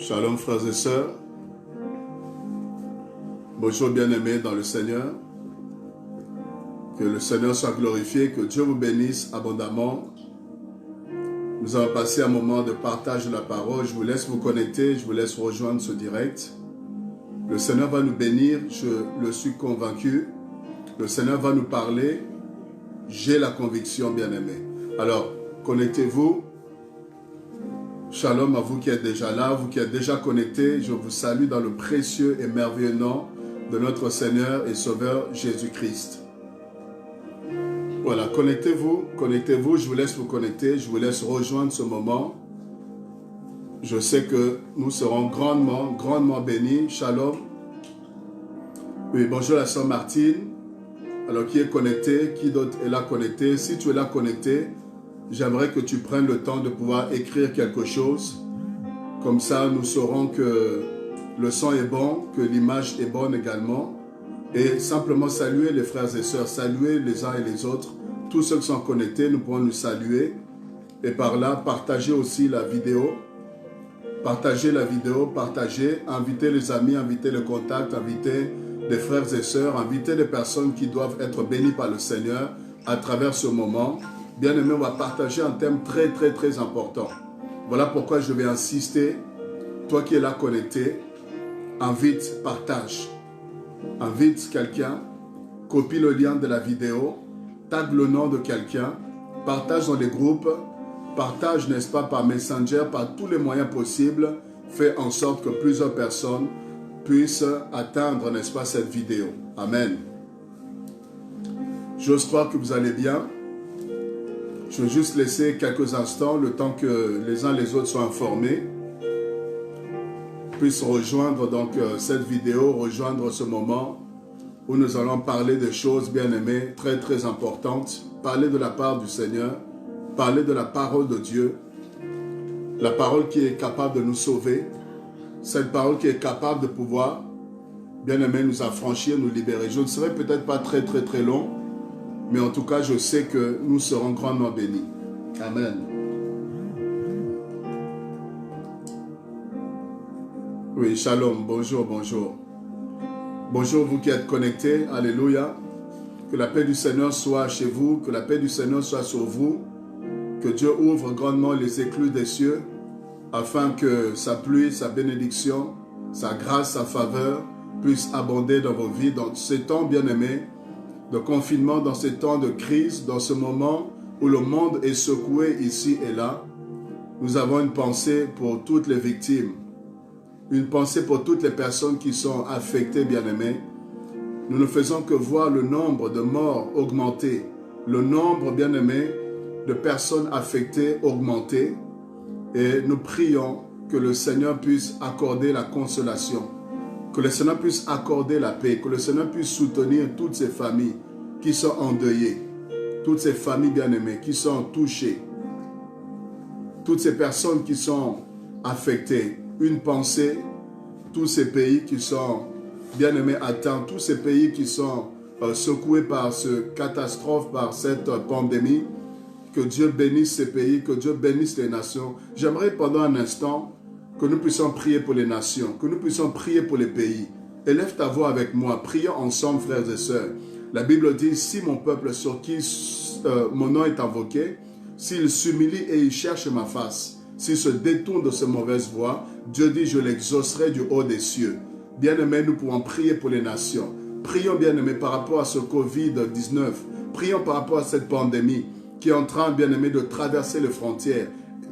Shalom frères et sœurs, bonjour bien-aimés dans le Seigneur, que le Seigneur soit glorifié, que Dieu vous bénisse abondamment. Nous allons passer un moment de partage de la parole, je vous laisse vous connecter, je vous laisse rejoindre ce direct. Le Seigneur va nous bénir, je le suis convaincu, le Seigneur va nous parler, j'ai la conviction bien-aimés. Alors, connectez-vous. Shalom à vous qui êtes déjà là, vous qui êtes déjà connectés. Je vous salue dans le précieux et merveilleux nom de notre Seigneur et Sauveur Jésus-Christ. Voilà, connectez-vous, je vous laisse vous connecter, je vous laisse rejoindre ce moment. Je sais que nous serons grandement bénis. Shalom. Oui, bonjour la sœur Martine. Alors, qui est connecté? Qui d'autre est là connecté? Si tu es là connecté, j'aimerais que tu prennes le temps de pouvoir écrire quelque chose. Comme ça, nous saurons que le son est bon, que l'image est bonne également. Et simplement saluer les frères et sœurs, saluer les uns et les autres. Tous ceux qui sont connectés, nous pouvons nous saluer. Et par là, partager aussi la vidéo. Partagez la vidéo, partagez. Invitez les amis, invitez les contacts, invitez les frères et sœurs, invitez les personnes qui doivent être bénies par le Seigneur à travers ce moment. Bien-aimé, on va partager un thème très important. Voilà pourquoi je vais insister. Toi qui es là connecté, invite, partage. Invite quelqu'un, copie le lien de la vidéo, tag le nom de quelqu'un, partage dans les groupes, partage, n'est-ce pas, par Messenger, par tous les moyens possibles. Fais en sorte que plusieurs personnes puissent atteindre, n'est-ce pas, cette vidéo. Amen. J'ose croire que vous allez bien. Je vais juste laisser quelques instants, le temps que les uns les autres soient informés, puissent rejoindre donc cette vidéo, rejoindre ce moment où nous allons parler des choses, bien aimées, très importantes, parler de la part du Seigneur, parler de la parole de Dieu, la parole qui est capable de nous sauver, cette parole qui est capable de pouvoir, bien aimé, nous affranchir, nous libérer. Je ne serai peut-être pas très long, mais en tout cas, je sais que nous serons grandement bénis. Amen. Oui, shalom, bonjour. Bonjour vous qui êtes connectés, alléluia. Que la paix du Seigneur soit chez vous, que la paix du Seigneur soit sur vous. Que Dieu ouvre grandement les écluses des cieux, afin que sa pluie, sa bénédiction, sa grâce, sa faveur puissent abonder dans vos vies, dans ces temps bien-aimés, de confinement, dans ces temps de crise, dans ce moment où le monde est secoué ici et là. Nous avons une pensée pour toutes les victimes, une pensée pour toutes les personnes qui sont affectées, bien-aimées. Nous ne faisons que voir le nombre de morts augmenter, le nombre, bien-aimés, de personnes affectées augmenter, et nous prions que le Seigneur puisse accorder la consolation, que le Seigneur puisse accorder la paix, que le Seigneur puisse soutenir toutes ces familles qui sont endeuillées, toutes ces familles bien-aimées qui sont touchées, toutes ces personnes qui sont affectées. Une pensée, tous ces pays qui sont bien-aimés atteints, tous ces pays qui sont secoués par cette catastrophe, par cette pandémie. Que Dieu bénisse ces pays, que Dieu bénisse les nations. J'aimerais pendant un instant que nous puissions prier pour les nations, que nous puissions prier pour les pays. Élève ta voix avec moi, prions ensemble, frères et sœurs. La Bible dit, si mon peuple sur qui mon nom est invoqué, s'il s'humilie et il cherche ma face, s'il se détourne de ses mauvaises voies, Dieu dit, je l'exaucerai du haut des cieux. Bien-aimés, nous pouvons prier pour les nations. Prions, bien-aimés, par rapport à ce Covid-19. Prions par rapport à cette pandémie qui est en train, bien-aimés, de traverser les frontières,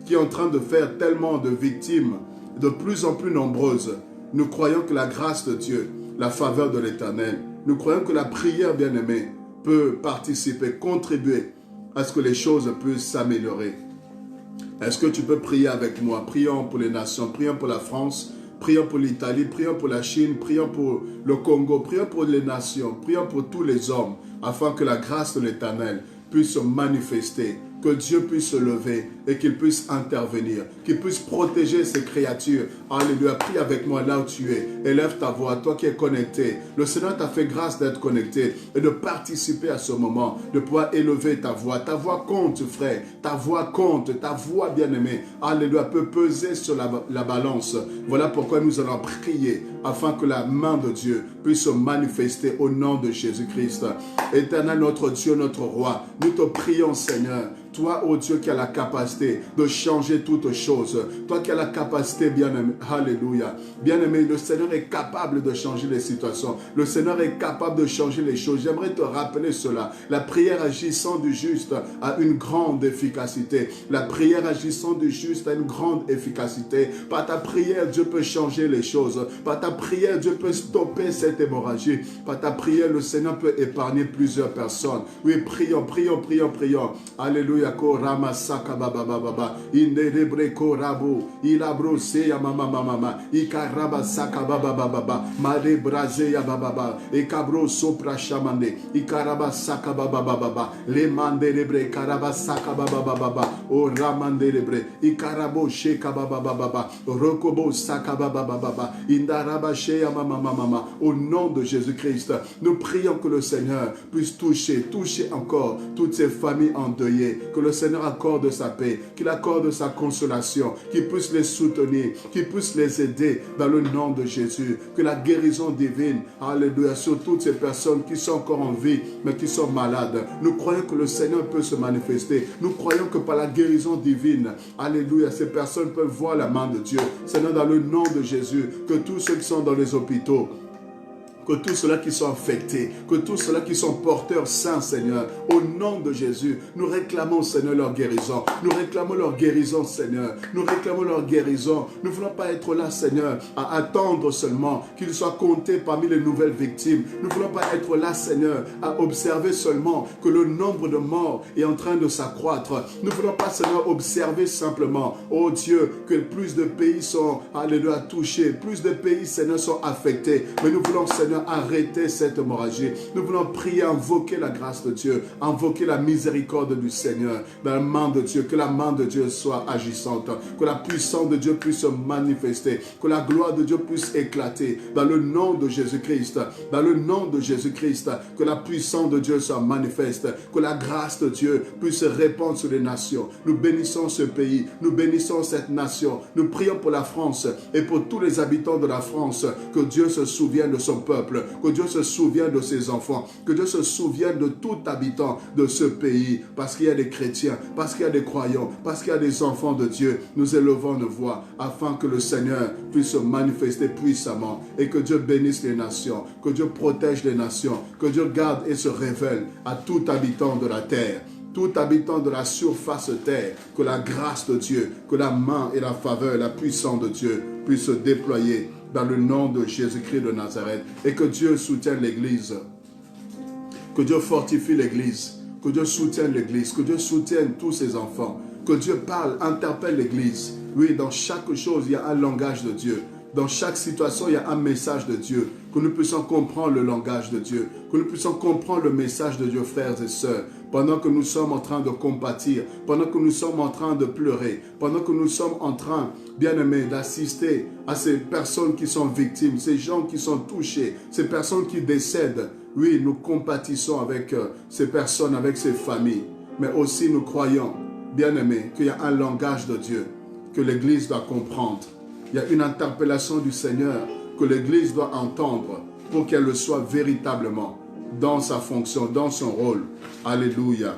qui est en train de faire tellement de victimes, de plus en plus nombreuses. Nous croyons que la grâce de Dieu, la faveur de l'Éternel, nous croyons que la prière, bien-aimée, peut participer, contribuer à ce que les choses puissent s'améliorer. Est-ce que tu peux prier avec moi? Prions pour les nations, prions pour la France, prions pour l'Italie, prions pour la Chine, prions pour le Congo, prions pour les nations, prions pour tous les hommes, afin que la grâce de l'Éternel puisse se manifester que Dieu puisse se lever et qu'il puisse intervenir, qu'il puisse protéger ses créatures. Alléluia, prie avec moi là où tu es. Élève ta voix, toi qui es connecté. Le Seigneur t'a fait grâce d'être connecté et de participer à ce moment, de pouvoir élever ta voix. Ta voix compte, frère. Ta voix compte, ta voix bien-aimée. Alléluia, peut peser sur la balance. Voilà pourquoi nous allons prier afin que la main de Dieu puisse se manifester au nom de Jésus-Christ. Éternel, notre Dieu, notre roi, nous te prions, Seigneur. Toi, ô Dieu, qui as la capacité de changer toutes choses. Toi qui as la capacité, bien-aimé, alléluia. Bien-aimé, le Seigneur est capable de changer les situations. Le Seigneur est capable de changer les choses. J'aimerais te rappeler cela. La prière agissant du juste a une grande efficacité. La prière agissant du juste a une grande efficacité. Par ta prière, Dieu peut changer les choses. Par ta prière, Dieu peut stopper cette hémorragie. Par ta prière, le Seigneur peut épargner plusieurs personnes. Oui, prions, prions, prions, prions. Alléluia. Rama saka baba baba indebre korabo ilabro se ya mama mama ikaraba saka baba baba made braze ya baba ikabro sopra shamande ikaraba saka baba baba le mande lebre karaba saka baba baba o ramande lebre ikarabo sheka baba baba rokobo saka baba baba indaraba she ya mama mama. Au nom de Jésus-Christ, nous prions que le Seigneur puisse toucher encore toutes ces familles endeuillées. Que le Seigneur accorde sa paix, qu'il accorde sa consolation, qu'il puisse les soutenir, qu'il puisse les aider dans le nom de Jésus. Que la guérison divine, alléluia, sur toutes ces personnes qui sont encore en vie, mais qui sont malades. Nous croyons que le Seigneur peut se manifester. Nous croyons que par la guérison divine, alléluia, ces personnes peuvent voir la main de Dieu. Seigneur, dans le nom de Jésus, que tous ceux qui sont dans les hôpitaux, que tous ceux-là qui sont affectés, que tous ceux-là qui sont porteurs saints, Seigneur, au nom de Jésus, nous réclamons, Seigneur, leur guérison. Nous réclamons leur guérison, Seigneur. Nous réclamons leur guérison. Nous ne voulons pas être là, Seigneur, à attendre seulement qu'ils soient comptés parmi les nouvelles victimes. Nous ne voulons pas être là, Seigneur, à observer seulement que le nombre de morts est en train de s'accroître. Nous ne voulons pas, Seigneur, observer simplement, oh Dieu, que plus de pays sont, alléluia, touchés, plus de pays, Seigneur, sont affectés. Mais nous voulons, Seigneur, arrêter cette hémorragie. Nous voulons prier, invoquer la grâce de Dieu, invoquer la miséricorde du Seigneur dans la main de Dieu, que la main de Dieu soit agissante, que la puissance de Dieu puisse se manifester, que la gloire de Dieu puisse éclater dans le nom de Jésus-Christ, dans le nom de Jésus-Christ, que la puissance de Dieu soit manifeste, que la grâce de Dieu puisse se répandre sur les nations. Nous bénissons ce pays, nous bénissons cette nation, nous prions pour la France et pour tous les habitants de la France, que Dieu se souvienne de son peuple, que Dieu se souvienne de ses enfants, que Dieu se souvienne de tout habitant de ce pays, parce qu'il y a des chrétiens, parce qu'il y a des croyants, parce qu'il y a des enfants de Dieu. Nous élevons nos voix afin que le Seigneur puisse se manifester puissamment et que Dieu bénisse les nations, que Dieu protège les nations, que Dieu garde et se révèle à tout habitant de la terre. Tout habitant de la surface terre, que la grâce de Dieu, que la main et la faveur, la puissance de Dieu puissent se déployer dans le nom de Jésus-Christ de Nazareth, et que Dieu soutienne l'Église, que Dieu fortifie l'Église, que Dieu soutienne l'Église, que Dieu soutienne tous ses enfants, que Dieu parle, interpelle l'Église. Oui, dans chaque chose, il y a un langage de Dieu. Dans chaque situation, il y a un message de Dieu. Que nous puissions comprendre le langage de Dieu. Que nous puissions comprendre le message de Dieu, frères et sœurs. Pendant que nous sommes en train de compatir, pendant que nous sommes en train de pleurer, pendant que nous sommes en train, bien-aimés, d'assister à ces personnes qui sont victimes, ces gens qui sont touchés, ces personnes qui décèdent. Oui, nous compatissons avec ces personnes, avec ces familles. Mais aussi nous croyons, bien-aimés, qu'il y a un langage de Dieu que l'Église doit comprendre. Il y a une interpellation du Seigneur que l'Église doit entendre pour qu'elle le soit véritablement dans sa fonction, dans son rôle. Alléluia.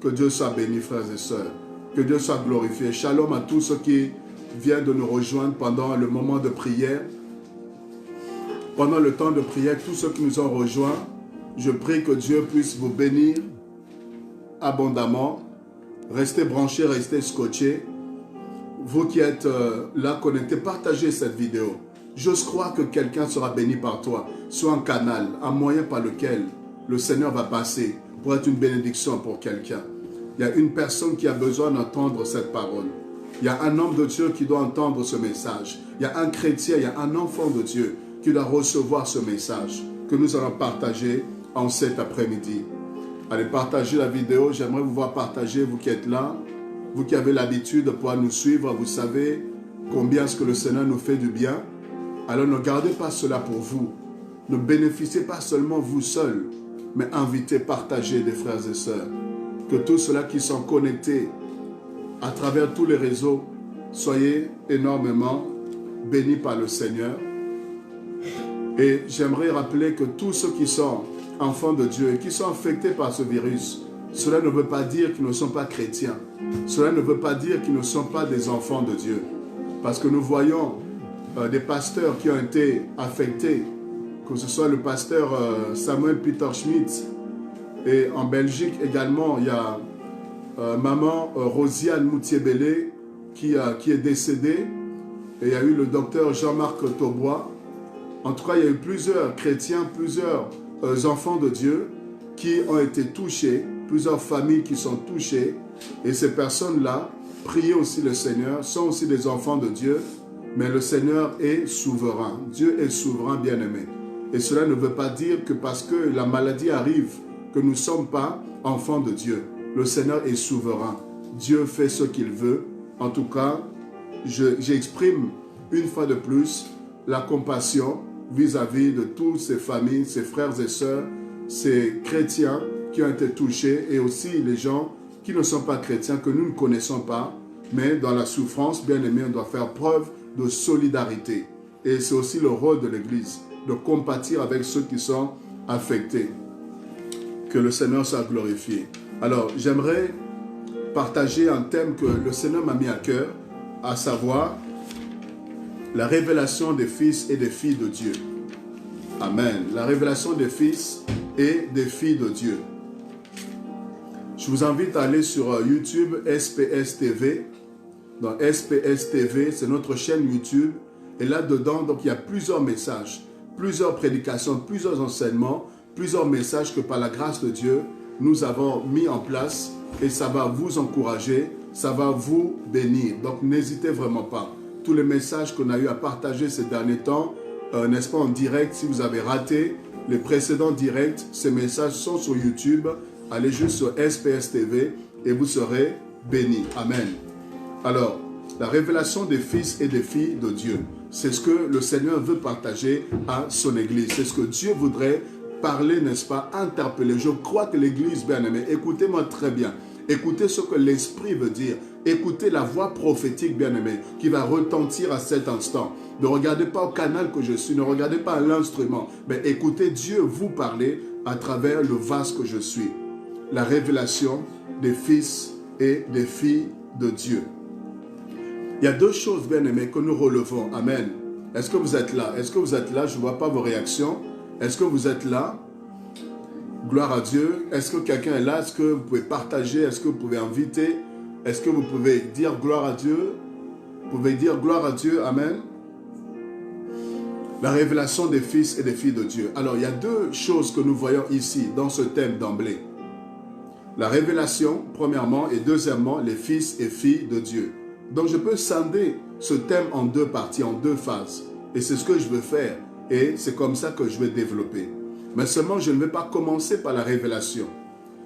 Que Dieu soit béni, frères et sœurs. Que Dieu soit glorifié. Shalom à tous ceux qui viennent de nous rejoindre pendant le moment de prière. Pendant le temps de prière, tous ceux qui nous ont rejoints, je prie que Dieu puisse vous bénir abondamment. Restez branchés, restez scotchés. Vous qui êtes là connectés, partagez cette vidéo. J'ose croire que quelqu'un sera béni par toi. Soit un canal, un moyen par lequel le Seigneur va passer pour être une bénédiction pour quelqu'un. Il y a une personne qui a besoin d'entendre cette parole. Il y a un homme de Dieu qui doit entendre ce message. Il y a un chrétien, il y a un enfant de Dieu qui doit recevoir ce message que nous allons partager en cet après-midi. Allez, partagez la vidéo. J'aimerais vous voir partager, vous qui êtes là. Vous qui avez l'habitude de pouvoir nous suivre, vous savez combien est-ce que le Seigneur nous fait du bien. Alors ne gardez pas cela pour vous. Ne bénéficiez pas seulement vous seuls, mais invitez, partagez des frères et sœurs. Que tous ceux-là qui sont connectés à travers tous les réseaux, soyez énormément bénis par le Seigneur. Et j'aimerais rappeler que tous ceux qui sont enfants de Dieu et qui sont affectés par ce virus, cela ne veut pas dire qu'ils ne sont pas chrétiens. Cela ne veut pas dire qu'ils ne sont pas des enfants de Dieu. Parce que nous voyons des pasteurs qui ont été affectés, que ce soit le pasteur Samuel Peter Schmidt, et en Belgique également, il y a maman Rosiane Moutier-Bellé qui est décédée, et il y a eu le docteur Jean-Marc Taubois. En tout cas, il y a eu plusieurs chrétiens, plusieurs enfants de Dieu qui ont été touchés, plusieurs familles qui sont touchées, et ces personnes-là priaient aussi le Seigneur, sont aussi des enfants de Dieu, mais le Seigneur est souverain. Dieu est souverain, bien-aimé. Et cela ne veut pas dire que parce que la maladie arrive, que nous ne sommes pas enfants de Dieu. Le Seigneur est souverain. Dieu fait ce qu'il veut. En tout cas, j'exprime une fois de plus la compassion vis-à-vis de toutes ces familles, ces frères et sœurs, ces chrétiens qui ont été touchés et aussi les gens qui ne sont pas chrétiens, que nous ne connaissons pas, mais dans la souffrance, bien aimé, on doit faire preuve de solidarité. Et c'est aussi le rôle de l'Église, de compatir avec ceux qui sont affectés. Que le Seigneur soit glorifié. Alors, j'aimerais partager un thème que le Seigneur m'a mis à cœur, à savoir la révélation des fils et des filles de Dieu. Amen. La révélation des fils et des filles de Dieu. Je vous invite à aller sur YouTube, SPS TV. Dans SPS TV, c'est notre chaîne YouTube. Et là-dedans, donc, il y a plusieurs messages, plusieurs prédications, plusieurs enseignements, plusieurs messages que par la grâce de Dieu, nous avons mis en place. Et ça va vous encourager, ça va vous bénir. Donc, n'hésitez vraiment pas. Tous les messages qu'on a eu à partager ces derniers temps, n'est-ce pas, en direct, si vous avez raté les précédents directs, ces messages sont sur YouTube. Allez juste sur SPS TV et vous serez bénis. Amen. Alors, la révélation des fils et des filles de Dieu, c'est ce que le Seigneur veut partager à son Église. C'est ce que Dieu voudrait parler, n'est-ce pas, interpeller. Je crois que l'Église, bien aimée, écoutez-moi très bien. Écoutez ce que l'Esprit veut dire. Écoutez la voix prophétique, bien-aimée, qui va retentir à cet instant. Ne regardez pas au canal que je suis, ne regardez pas à l'instrument, mais écoutez Dieu vous parler à travers le vase que je suis. La révélation des fils et des filles de Dieu. Il y a deux choses, bien-aimées, que nous relevons. Amen. Est-ce que vous êtes là? Est-ce que vous êtes là? Je ne vois pas vos réactions. Est-ce que vous êtes là? Gloire à Dieu. Est-ce que quelqu'un est là? Est-ce que vous pouvez partager? Est-ce que vous pouvez inviter? Est-ce que vous pouvez dire gloire à Dieu? Vous pouvez dire gloire à Dieu. Amen. La révélation des fils et des filles de Dieu. Alors, il y a deux choses que nous voyons ici, dans ce thème d'emblée. La révélation, premièrement, et deuxièmement, les fils et filles de Dieu. Donc, je peux scinder ce thème en deux parties, en deux phases. Et c'est ce que je veux faire. Et c'est comme ça que je vais développer. Mais seulement, je ne vais pas commencer par la révélation.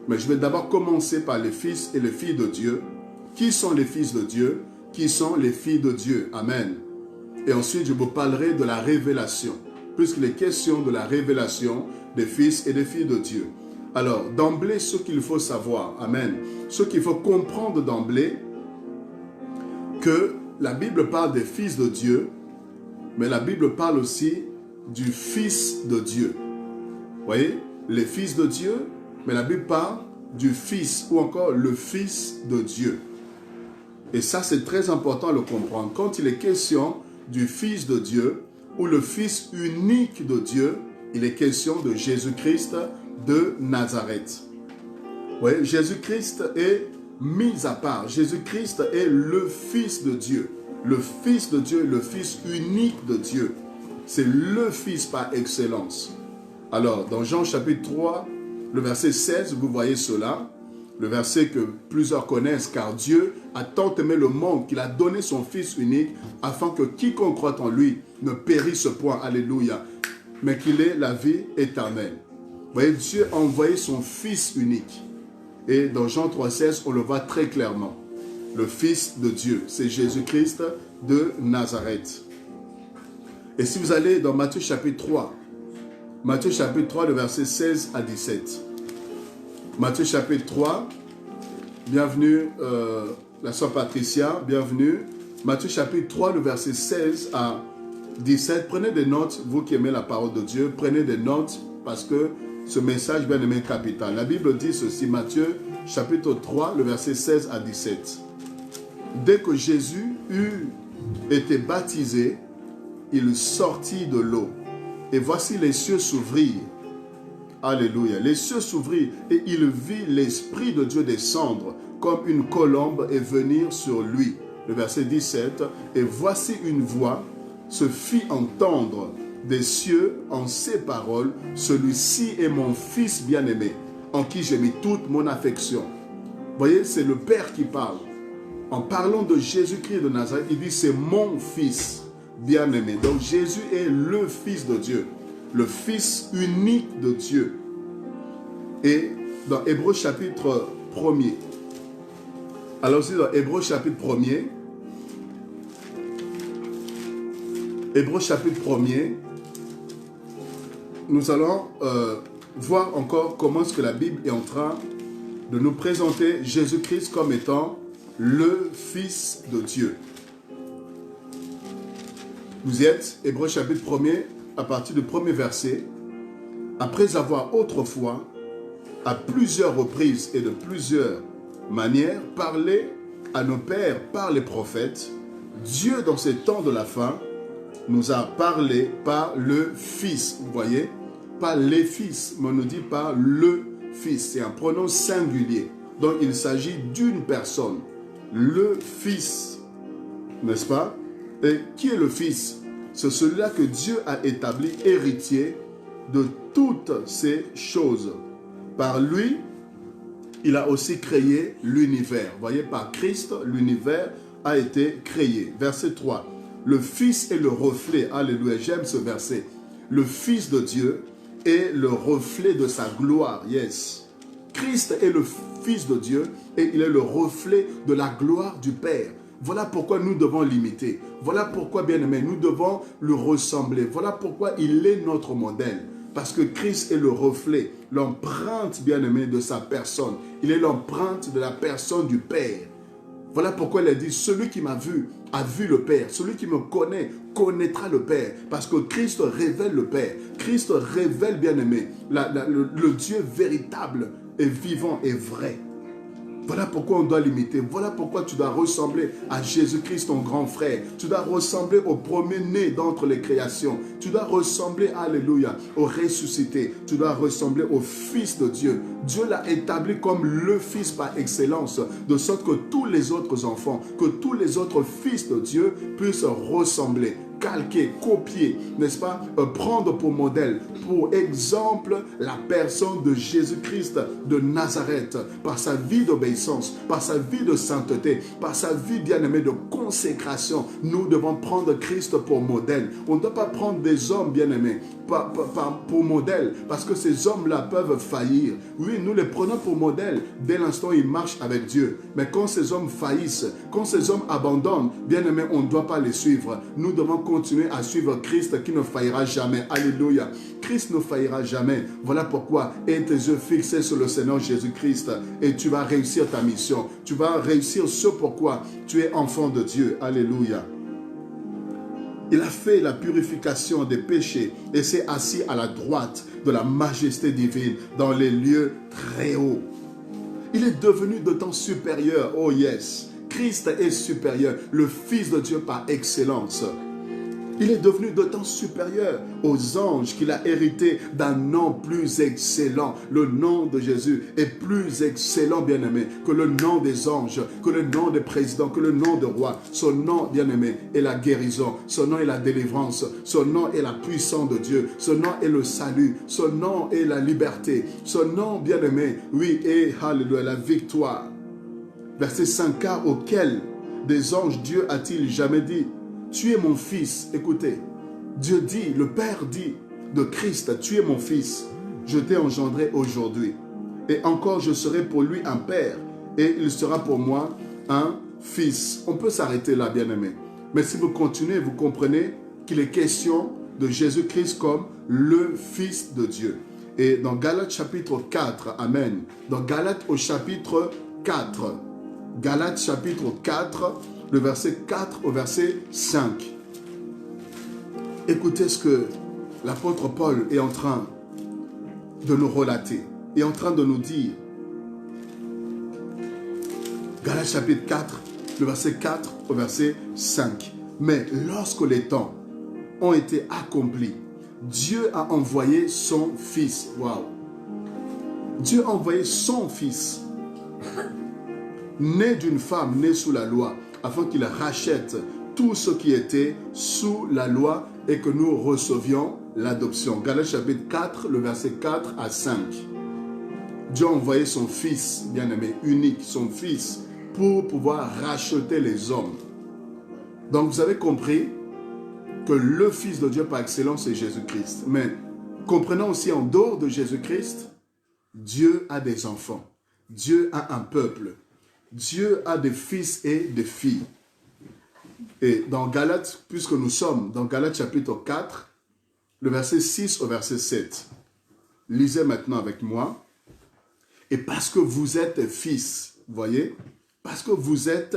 Mais je vais d'abord commencer par les fils et les filles de Dieu. Qui sont les fils de Dieu? Qui sont les filles de Dieu? Amen. Et ensuite, je vous parlerai de la révélation, puisqu'il est question de la révélation des fils et des filles de Dieu. Alors, d'emblée, ce qu'il faut savoir, amen, ce qu'il faut comprendre d'emblée, que la Bible parle des fils de Dieu, mais la Bible parle aussi du Fils de Dieu. Vous voyez, les fils de Dieu, mais la Bible parle du Fils, ou encore le Fils de Dieu. Et ça, c'est très important à le comprendre. Quand il est question du Fils de Dieu, ou le Fils unique de Dieu, il est question de Jésus-Christ de Nazareth. Oui, Jésus-Christ est mis à part. Jésus-Christ est le Fils de Dieu. Le Fils de Dieu, le Fils unique de Dieu. C'est le Fils par excellence. Alors, dans Jean chapitre 3, le verset 16, vous voyez cela. Le verset que plusieurs connaissent, car Dieu a tant aimé le monde qu'il a donné son Fils unique afin que quiconque croit en lui ne périsse point, alléluia, mais qu'il ait la vie éternelle. voyez, Dieu a envoyé son Fils unique. Et dans Jean 3,16, on le voit très clairement. Le Fils de Dieu, c'est Jésus-Christ de Nazareth. Et si vous allez dans Matthieu chapitre 3, Matthieu chapitre 3, le verset 16 à 17. Matthieu chapitre 3, bienvenue, la sœur Patricia, bienvenue. Matthieu chapitre 3, le verset 16 à 17. Prenez des notes, vous qui aimez la parole de Dieu, prenez des notes parce que ce message, bien aimé, est capital. La Bible dit ceci, Matthieu chapitre 3, le verset 16 à 17. Dès que Jésus eut été baptisé, il sortit de l'eau. Et voici les cieux s'ouvrirent. Alléluia. Les cieux s'ouvrirent et il vit l'Esprit de Dieu descendre comme une colombe et venir sur lui. Le verset 17. Et voici une voix se fit entendre des cieux en ces paroles. Celui-ci est mon Fils bien-aimé, en qui j'ai mis toute mon affection. Vous voyez, c'est le Père qui parle. En parlant de Jésus-Christ de Nazareth, il dit c'est mon Fils bien-aimé. Donc Jésus est le Fils de Dieu, le Fils unique de Dieu. Et dans Hébreux chapitre 1er, allons-y dans Hébreux chapitre 1er, Hébreux chapitre 1er, nous allons voir encore comment est-ce que la Bible est en train de nous présenter Jésus-Christ comme étant le Fils de Dieu. Vous y êtes, Hébreux chapitre 1er, à partir du premier verset. Après avoir autrefois, à plusieurs reprises et de plusieurs manières, parlé à nos pères par les prophètes, Dieu, dans ces temps de la fin, nous a parlé par le Fils. Vous voyez, pas les fils, mais on nous dit par le Fils. C'est un pronom singulier. Donc il s'agit d'une personne. Le Fils, n'est-ce pas? Et qui est le Fils? C'est celui-là que Dieu a établi héritier de toutes ces choses. Par lui, il a aussi créé l'univers. Vous voyez, par Christ, l'univers a été créé. Verset 3. Le Fils est le reflet. Alléluia, j'aime ce verset. Le Fils de Dieu est le reflet de sa gloire. Yes. Christ est le Fils de Dieu et il est le reflet de la gloire du Père. Voilà pourquoi nous devons l'imiter. Voilà pourquoi, bien-aimés, nous devons le ressembler. Voilà pourquoi il est notre modèle. Parce que Christ est le reflet, l'empreinte, bien-aimé, de sa personne. Il est l'empreinte de la personne du Père. Voilà pourquoi il a dit, celui qui m'a vu a vu le Père. Celui qui me connaît connaîtra le Père. Parce que Christ révèle le Père. Christ révèle, bien-aimé, le Dieu véritable et vivant et vrai. Voilà pourquoi on doit l'imiter. Voilà pourquoi tu dois ressembler à Jésus-Christ, ton grand frère. Tu dois ressembler au premier-né d'entre les créations. Tu dois ressembler, alléluia, au ressuscité. Tu dois ressembler au Fils de Dieu. Dieu l'a établi comme le Fils par excellence, de sorte que tous les autres enfants, que tous les autres fils de Dieu puissent ressembler, calquer, copier, n'est-ce pas, prendre pour modèle, pour exemple, la personne de Jésus-Christ de Nazareth, par sa vie d'obéissance, par sa vie de sainteté, par sa vie bien-aimée de consécration. Nous devons prendre Christ pour modèle. On ne doit pas prendre des hommes bien-aimés pour modèle, parce que ces hommes-là peuvent faillir. Oui, nous les prenons pour modèle dès l'instant où ils marchent avec Dieu. Mais quand ces hommes faillissent, quand ces hommes abandonnent, bien-aimés, on ne doit pas les suivre. Nous devons continuer à suivre Christ qui ne faillira jamais. Alléluia. Christ ne faillira jamais. Voilà pourquoi aie tes yeux fixés sur le Seigneur Jésus-Christ et tu vas réussir ta mission. Tu vas réussir ce pourquoi tu es enfant de Dieu. Alléluia. Il a fait la purification des péchés et s'est assis à la droite de la majesté divine dans les lieux très hauts. Il est devenu de temps supérieur. Oh yes. Christ est supérieur, le Fils de Dieu par excellence. Il est devenu d'autant supérieur aux anges qu'il a hérité d'un nom plus excellent. Le nom de Jésus est plus excellent, bien-aimé, que le nom des anges, que le nom des présidents, que le nom de roi. Son nom, bien-aimé, est la guérison. Son nom est la délivrance. Son nom est la puissance de Dieu. Son nom est le salut. Son nom est la liberté. Son nom, bien-aimé, oui, est, alléluia, la victoire. Verset 5, car auquel des anges Dieu a-t-il jamais dit, tu es mon fils. Écoutez, Dieu dit, le Père dit de Christ, tu es mon fils. je t'ai engendré aujourd'hui. Et encore, je serai pour lui un père, et il sera pour moi un fils. On peut s'arrêter là, bien-aimés. Mais si vous continuez, vous comprenez qu'il est question de Jésus-Christ comme le Fils de Dieu. Et dans Galates chapitre 4, Amen, dans Galates au chapitre 4, Galates chapitre 4, le verset 4 au verset 5. Écoutez ce que l'apôtre Paul est en train de nous relater, est en train de nous dire. Galates chapitre 4, le verset 4 au verset 5. Mais lorsque les temps ont été accomplis, Dieu a envoyé son Fils. Waouh! Dieu a envoyé son Fils, né d'une femme, né sous la loi, afin qu'il rachète tout ce qui était sous la loi et que nous recevions l'adoption. Galates chapitre 4, le verset 4 à 5. Dieu a envoyé son Fils, bien-aimé, unique, son Fils, pour pouvoir racheter les hommes. Donc vous avez compris que le Fils de Dieu par excellence est Jésus-Christ. Mais comprenons aussi en dehors de Jésus-Christ, Dieu a des enfants. Dieu a un peuple. Dieu a des fils et des filles. Et dans Galates, puisque nous sommes dans Galates chapitre 4, le verset 6 au verset 7. Lisez maintenant avec moi. Et parce que vous êtes fils, voyez, parce que vous êtes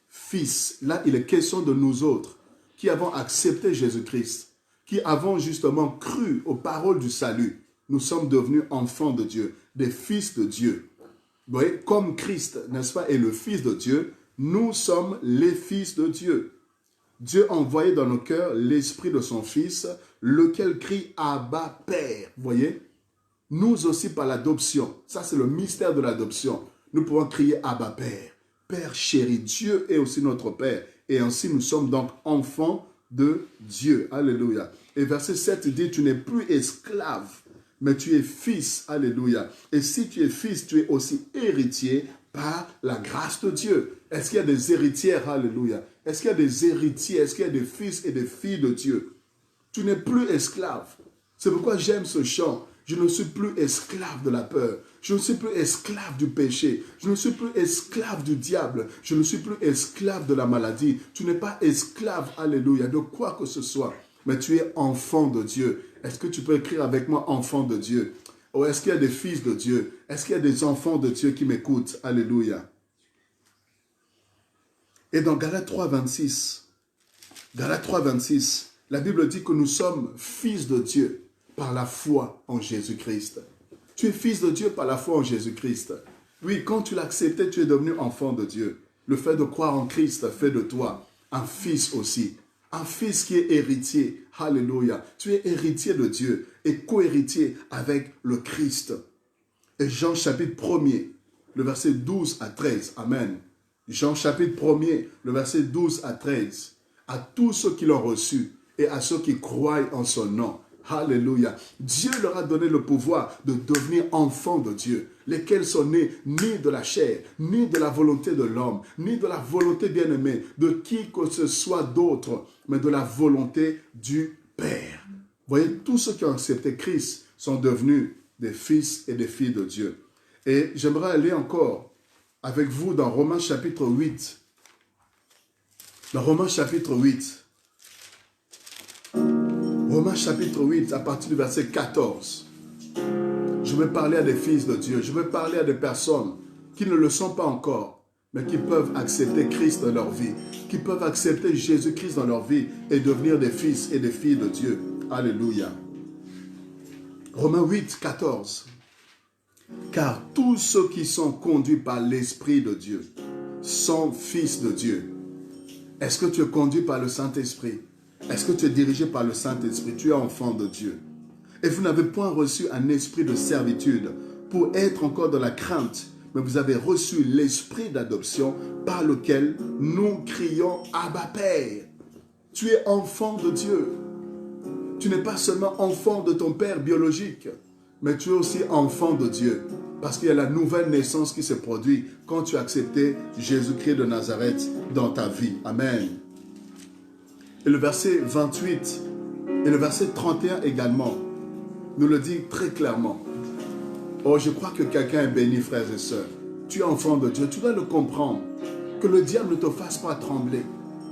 fils, là il est question de nous autres, qui avons accepté Jésus-Christ, qui avons justement cru aux paroles du salut. Nous sommes devenus enfants de Dieu, des fils de Dieu. Vous voyez, comme Christ, n'est-ce pas, est le Fils de Dieu, nous sommes les fils de Dieu. Dieu a envoyé dans nos cœurs l'esprit de son Fils, lequel crie « Abba, Père ». Vous voyez, nous aussi par l'adoption, ça c'est le mystère de l'adoption, nous pouvons crier « Abba, Père ». Père chéri, Dieu est aussi notre Père. Et ainsi nous sommes donc enfants de Dieu. Alléluia. Et verset 7 dit, tu n'es plus esclave, mais tu es fils. Alléluia. Et si tu es fils, tu es aussi héritier par la grâce de Dieu. Est-ce qu'il y a des héritières? Alléluia. Est-ce qu'il y a des héritiers? Est-ce qu'il y a des fils et des filles de Dieu? Tu n'es plus esclave. C'est pourquoi j'aime ce chant. Je ne suis plus esclave de la peur. Je ne suis plus esclave du péché. Je ne suis plus esclave du diable. Je ne suis plus esclave de la maladie. Tu n'es pas esclave, alléluia, de quoi que ce soit. Mais tu es enfant de Dieu. Est-ce que tu peux écrire avec moi enfant de Dieu? Ou est-ce qu'il y a des fils de Dieu? Est-ce qu'il y a des enfants de Dieu qui m'écoutent? Alléluia. Et dans Galates 3, 26, Galates 3, 26, la Bible dit que nous sommes fils de Dieu par la foi en Jésus-Christ. Tu es fils de Dieu par la foi en Jésus-Christ. Oui, quand tu l'as accepté, tu es devenu enfant de Dieu. Le fait de croire en Christ fait de toi un fils aussi. Un fils qui est héritier. Alléluia. Tu es héritier de Dieu et co-héritier avec le Christ. Et Jean chapitre 1er, le verset 12 à 13. Amen. Jean chapitre 1er, le verset 12 à 13. À tous ceux qui l'ont reçu et à ceux qui croient en son nom. Alléluia. Dieu leur a donné le pouvoir de devenir enfants de Dieu, lesquels sont nés ni de la chair, ni de la volonté de l'homme, ni de la volonté bien-aimée de qui que ce soit d'autre, mais de la volonté du Père. Vous voyez, tous ceux qui ont accepté Christ sont devenus des fils et des filles de Dieu. Et j'aimerais aller encore avec vous dans Romains chapitre 8. Dans Romains chapitre 8. Romains chapitre 8, à partir du verset 14. Je veux parler à des fils de Dieu. Je veux parler à des personnes qui ne le sont pas encore, mais qui peuvent accepter Christ dans leur vie, qui peuvent accepter Jésus-Christ dans leur vie et devenir des fils et des filles de Dieu. Alléluia. Romains 8, 14. Car tous ceux qui sont conduits par l'Esprit de Dieu sont fils de Dieu. Est-ce que tu es conduit par le Saint-Esprit? Est-ce que tu es dirigé par le Saint-Esprit? Tu es enfant de Dieu. Et vous n'avez point reçu un esprit de servitude pour être encore dans la crainte, mais vous avez reçu l'esprit d'adoption par lequel nous crions « Abba Père ». Tu es enfant de Dieu. Tu n'es pas seulement enfant de ton père biologique, mais tu es aussi enfant de Dieu. Parce qu'il y a la nouvelle naissance qui se produit quand tu as accepté Jésus-Christ de Nazareth dans ta vie. Amen. Et le verset 28 et le verset 31 également nous le dit très clairement. Oh, je crois que quelqu'un est béni, frères et sœurs. Tu es enfant de Dieu, tu dois le comprendre. Que le diable ne te fasse pas trembler.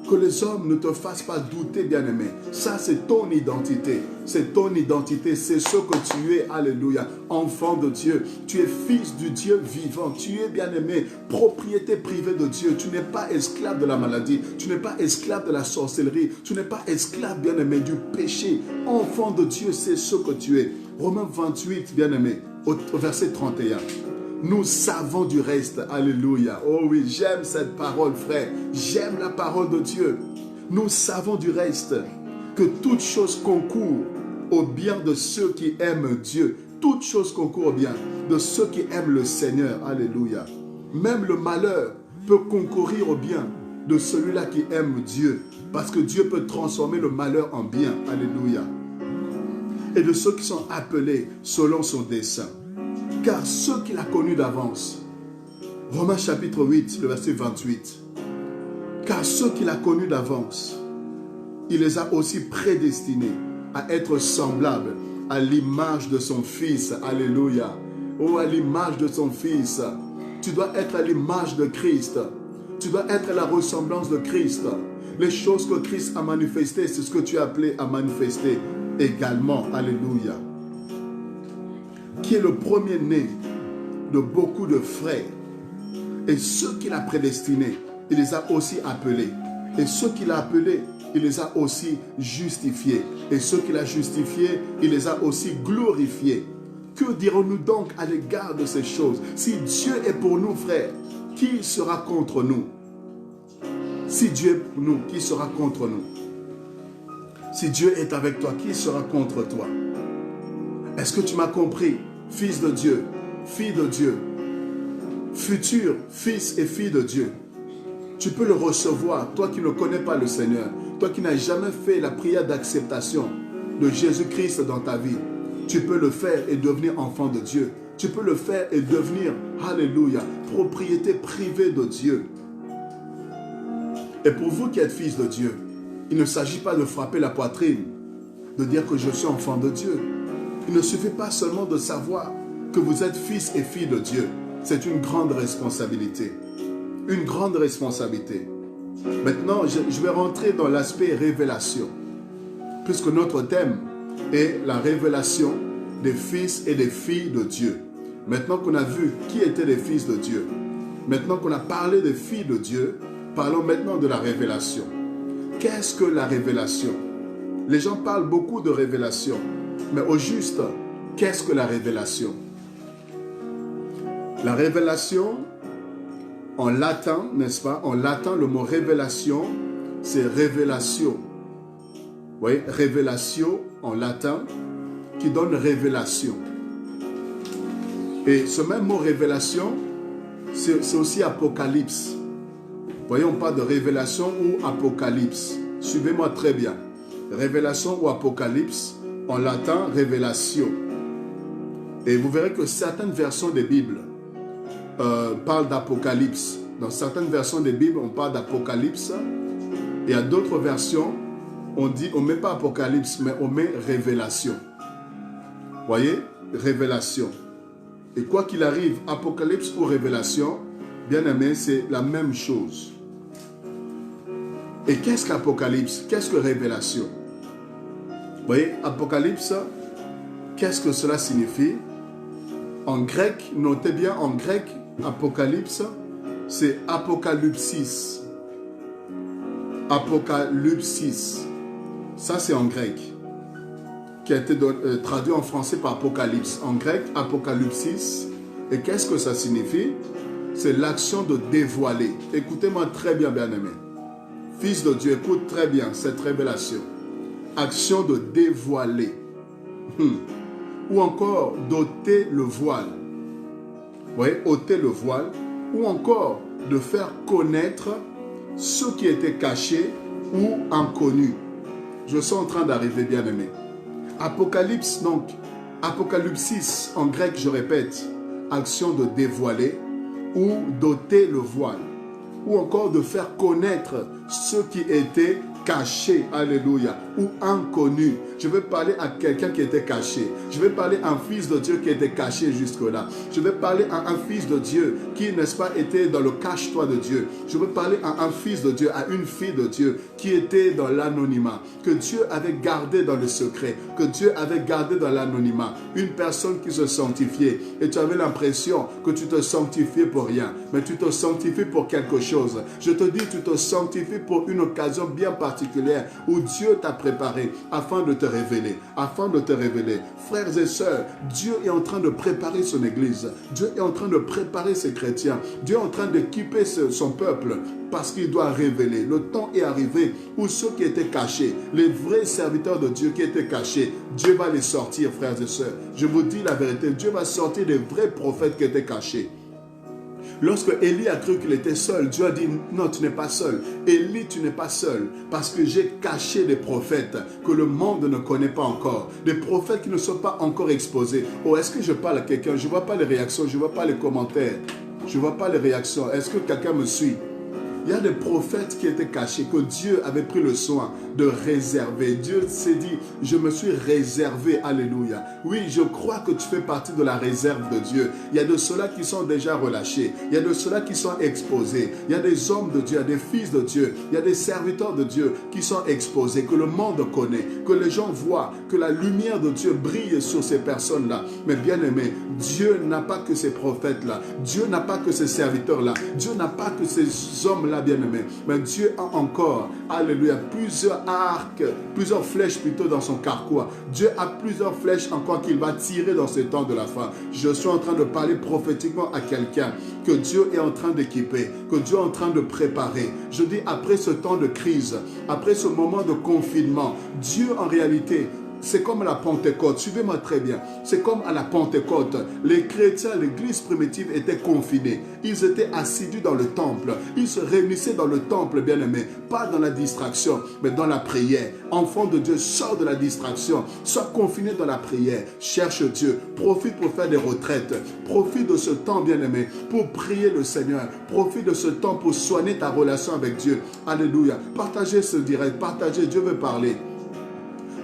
Que les hommes ne te fassent pas douter, bien-aimé. Ça, c'est ton identité. C'est ton identité. C'est ce que tu es. Alléluia. Enfant de Dieu. Tu es fils du Dieu vivant. Tu es, bien-aimé, propriété privée de Dieu. Tu n'es pas esclave de la maladie. Tu n'es pas esclave de la sorcellerie. Tu n'es pas esclave, bien-aimé, du péché. Enfant de Dieu, c'est ce que tu es. Romains 28, bien-aimé, au verset 31. Nous savons du reste. Alléluia. Oh oui, j'aime cette parole, frère. J'aime la parole de Dieu. Nous savons du reste que toute chose concourt au bien de ceux qui aiment Dieu. Toute chose concourt au bien de ceux qui aiment le Seigneur. Alléluia. Même le malheur peut concourir au bien de celui-là qui aime Dieu. Parce que Dieu peut transformer le malheur en bien. Alléluia. Et de ceux qui sont appelés selon son dessein. Car ceux qu'il a connus d'avance, Romains chapitre 8, le verset 28, car ceux qu'il a connus d'avance, il les a aussi prédestinés à être semblables à l'image de son Fils. Alléluia. Oh, à l'image de son Fils. Tu dois être à l'image de Christ. Tu dois être à la ressemblance de Christ. Les choses que Christ a manifestées, c'est ce que tu es appelé à manifester également. Alléluia. Qui est le premier-né de beaucoup de frères. Et ceux qu'il a prédestinés, il les a aussi appelés. Et ceux qu'il a appelés, il les a aussi justifiés. Et ceux qu'il a justifiés, il les a aussi glorifiés. Que dirons-nous donc à l'égard de ces choses? Si Dieu est pour nous, frères, qui sera contre nous? Si Dieu est pour nous, qui sera contre nous? Si Dieu est avec toi, qui sera contre toi? Est-ce que tu m'as compris? Fils de Dieu, fille de Dieu, futur fils et fille de Dieu. Tu peux le recevoir, toi qui ne connais pas le Seigneur, toi qui n'as jamais fait la prière d'acceptation de Jésus-Christ dans ta vie. Tu peux le faire et devenir enfant de Dieu. Tu peux le faire et devenir, alléluia, propriété privée de Dieu. Et pour vous qui êtes fils de Dieu, il ne s'agit pas de frapper la poitrine, de dire que je suis enfant de Dieu. Il ne suffit pas seulement de savoir que vous êtes fils et fille de Dieu. C'est une grande responsabilité. Une grande responsabilité. Maintenant, je vais rentrer dans l'aspect révélation. Puisque notre thème est la révélation des fils et des filles de Dieu. Maintenant qu'on a vu qui étaient les fils de Dieu, maintenant qu'on a parlé des filles de Dieu, parlons maintenant de la révélation. Qu'est-ce que la révélation? Les gens parlent beaucoup de révélation. Mais au juste, qu'est-ce que la révélation? La révélation, en latin, n'est-ce pas? En latin, le mot révélation, c'est révélation. Vous voyez, révélation en latin, qui donne révélation. Et ce même mot révélation, c'est aussi apocalypse. Vous voyez, on parle de révélation ou apocalypse. Suivez-moi très bien. Révélation ou apocalypse, en latin, révélation. Et vous verrez que certaines versions des Bibles parlent d'apocalypse. Dans certaines versions des Bibles, on parle d'apocalypse. Et à d'autres versions, on ne met pas apocalypse, mais on met révélation. Vous voyez? Révélation. Et quoi qu'il arrive, apocalypse ou révélation, bien aimé, c'est la même chose. Et qu'est-ce qu'apocalypse? Qu'est-ce que révélation? Vous voyez, apocalypse, qu'est-ce que cela signifie? En grec, notez bien, en grec, apocalypse, c'est apocalypsis. Apocalypsis. Ça, c'est en grec, qui a été traduit en français par apocalypse. En grec, apocalypsis. Et qu'est-ce que ça signifie? C'est l'action de dévoiler. Écoutez-moi très bien, bien-aimé. Fils de Dieu, écoute très bien cette révélation. Action de dévoiler. Ou encore d'ôter le voile. Vous voyez, ôter le voile. Ou encore de faire connaître ce qui était caché ou inconnu. Je suis en train d'arriver, bien-aimé. Apocalypse, donc, apocalypsis, en grec, je répète, action de dévoiler ou d'ôter le voile. Ou encore de faire connaître ce qui était caché, alléluia, ou inconnu. Je veux parler à quelqu'un qui était caché. Je vais parler à un fils de Dieu qui était caché jusque-là. Je vais parler à un fils de Dieu qui, n'est-ce pas, était dans le cache-toi de Dieu. Je veux parler à un fils de Dieu, à une fille de Dieu qui était dans l'anonymat, que Dieu avait gardé dans le secret, que Dieu avait gardé dans l'anonymat. Une personne qui se sanctifiait et tu avais l'impression que tu te sanctifiais pour rien, mais tu te sanctifies pour quelque chose. Je te dis, tu te sanctifies pour une occasion bien particulière où Dieu t'a préparé afin de te révéler, afin de te révéler. Frères et sœurs, Dieu est en train de préparer son église. Dieu est en train de préparer ses chrétiens. Dieu est en train d'équiper son peuple parce qu'il doit révéler. Le temps est arrivé où ceux qui étaient cachés, les vrais serviteurs de Dieu qui étaient cachés, Dieu va les sortir, frères et sœurs. Je vous dis la vérité, Dieu va sortir des vrais prophètes qui étaient cachés. Lorsque Élie a cru qu'il était seul, Dieu a dit, non, tu n'es pas seul. Élie, tu n'es pas seul, parce que j'ai caché des prophètes que le monde ne connaît pas encore. Des prophètes qui ne sont pas encore exposés. Oh, est-ce que je parle à quelqu'un? Je ne vois pas les réactions, je ne vois pas les commentaires. Je ne vois pas les réactions. Est-ce que quelqu'un me suit? Il y a des prophètes qui étaient cachés, que Dieu avait pris le soin de réserver. Dieu s'est dit, je me suis réservé, alléluia. Oui, je crois que tu fais partie de la réserve de Dieu. Il y a de ceux-là qui sont déjà relâchés. Il y a de ceux-là qui sont exposés. Il y a des hommes de Dieu, il y a des fils de Dieu. Il y a des serviteurs de Dieu qui sont exposés, que le monde connaît, que les gens voient, que la lumière de Dieu brille sur ces personnes-là. Mais bien aimé, Dieu n'a pas que ces prophètes-là. Dieu n'a pas que ces serviteurs-là. Dieu n'a pas que ces hommes-là, bien-aimé, mais Dieu a encore, alléluia, plusieurs arcs, plusieurs flèches plutôt dans son carquois. Dieu a plusieurs flèches encore qu'il va tirer dans ce temps de la fin. Je suis en train de parler prophétiquement à quelqu'un que Dieu est en train d'équiper, que Dieu est en train de préparer. Je dis, après ce temps de crise, après ce moment de confinement, Dieu en réalité, c'est comme à la Pentecôte, suivez-moi très bien, c'est comme à la Pentecôte, les chrétiens, l'église primitive étaient confinés, ils étaient assidus dans le temple, ils se réunissaient dans le temple, bien-aimés, pas dans la distraction, mais dans la prière. Enfant de Dieu, sors de la distraction, sois confiné dans la prière, cherche Dieu, profite pour faire des retraites, profite de ce temps, bien-aimé, pour prier le Seigneur, profite de ce temps pour soigner ta relation avec Dieu. Alléluia, partagez ce direct, partagez, Dieu veut parler.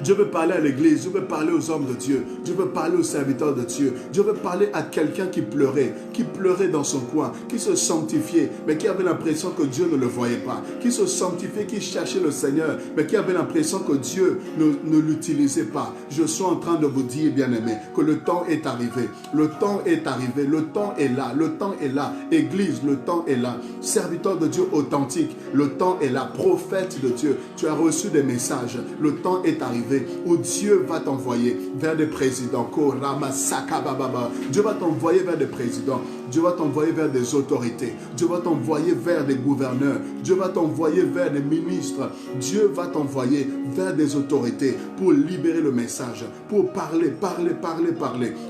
Dieu veut parler à l'église, Dieu veut parler aux hommes de Dieu, Dieu veut parler aux serviteurs de Dieu, Dieu veut parler à quelqu'un qui pleurait dans son coin, qui se sanctifiait, mais qui avait l'impression que Dieu ne le voyait pas, qui se sanctifiait, qui cherchait le Seigneur, mais qui avait l'impression que Dieu ne l'utilisait pas. Je suis en train de vous dire, bien-aimés, que le temps est arrivé, le temps est arrivé, le temps est là, le temps est là. Église, le temps est là. Serviteur de Dieu authentique, le temps est là. Prophète de Dieu, tu as reçu des messages, le temps est arrivé où Dieu va t'envoyer vers des présidents. Dieu va t'envoyer vers des présidents. Dieu va t'envoyer vers des autorités. Dieu va t'envoyer vers des gouverneurs. Dieu va t'envoyer vers des ministres. Dieu va t'envoyer vers des autorités pour libérer le message, pour parler,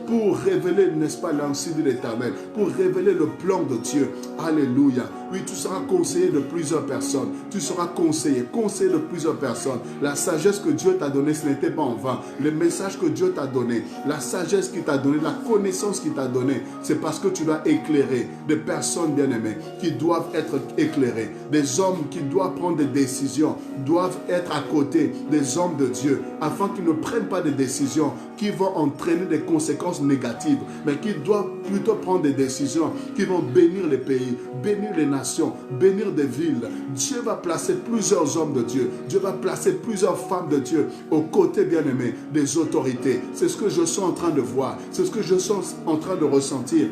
pour révéler, n'est-ce pas, l'ancien de l'Éternel, pour révéler le plan de Dieu. Alléluia. Oui, tu seras conseiller de plusieurs personnes. Tu seras conseiller de plusieurs personnes. La sagesse que Dieu t'a donnée, ce n'était pas en vain. Le message que Dieu t'a donné, la sagesse qu'il t'a donnée, la connaissance qu'il t'a donnée, c'est parce que tu dois éclairer des personnes bien-aimées qui doivent être éclairées. Des hommes qui doivent prendre des décisions, doivent être à côté des hommes de Dieu, afin qu'ils ne prennent pas des décisions qui vont entraîner des conséquences négatives, mais qui doivent plutôt prendre des décisions qui vont bénir les pays, bénir les nations, bénir des villes. Dieu va placer plusieurs hommes de Dieu. Dieu va placer plusieurs femmes de Dieu aux côtés, bien-aimés, des autorités. C'est ce que je suis en train de voir. C'est ce que je suis en train de ressentir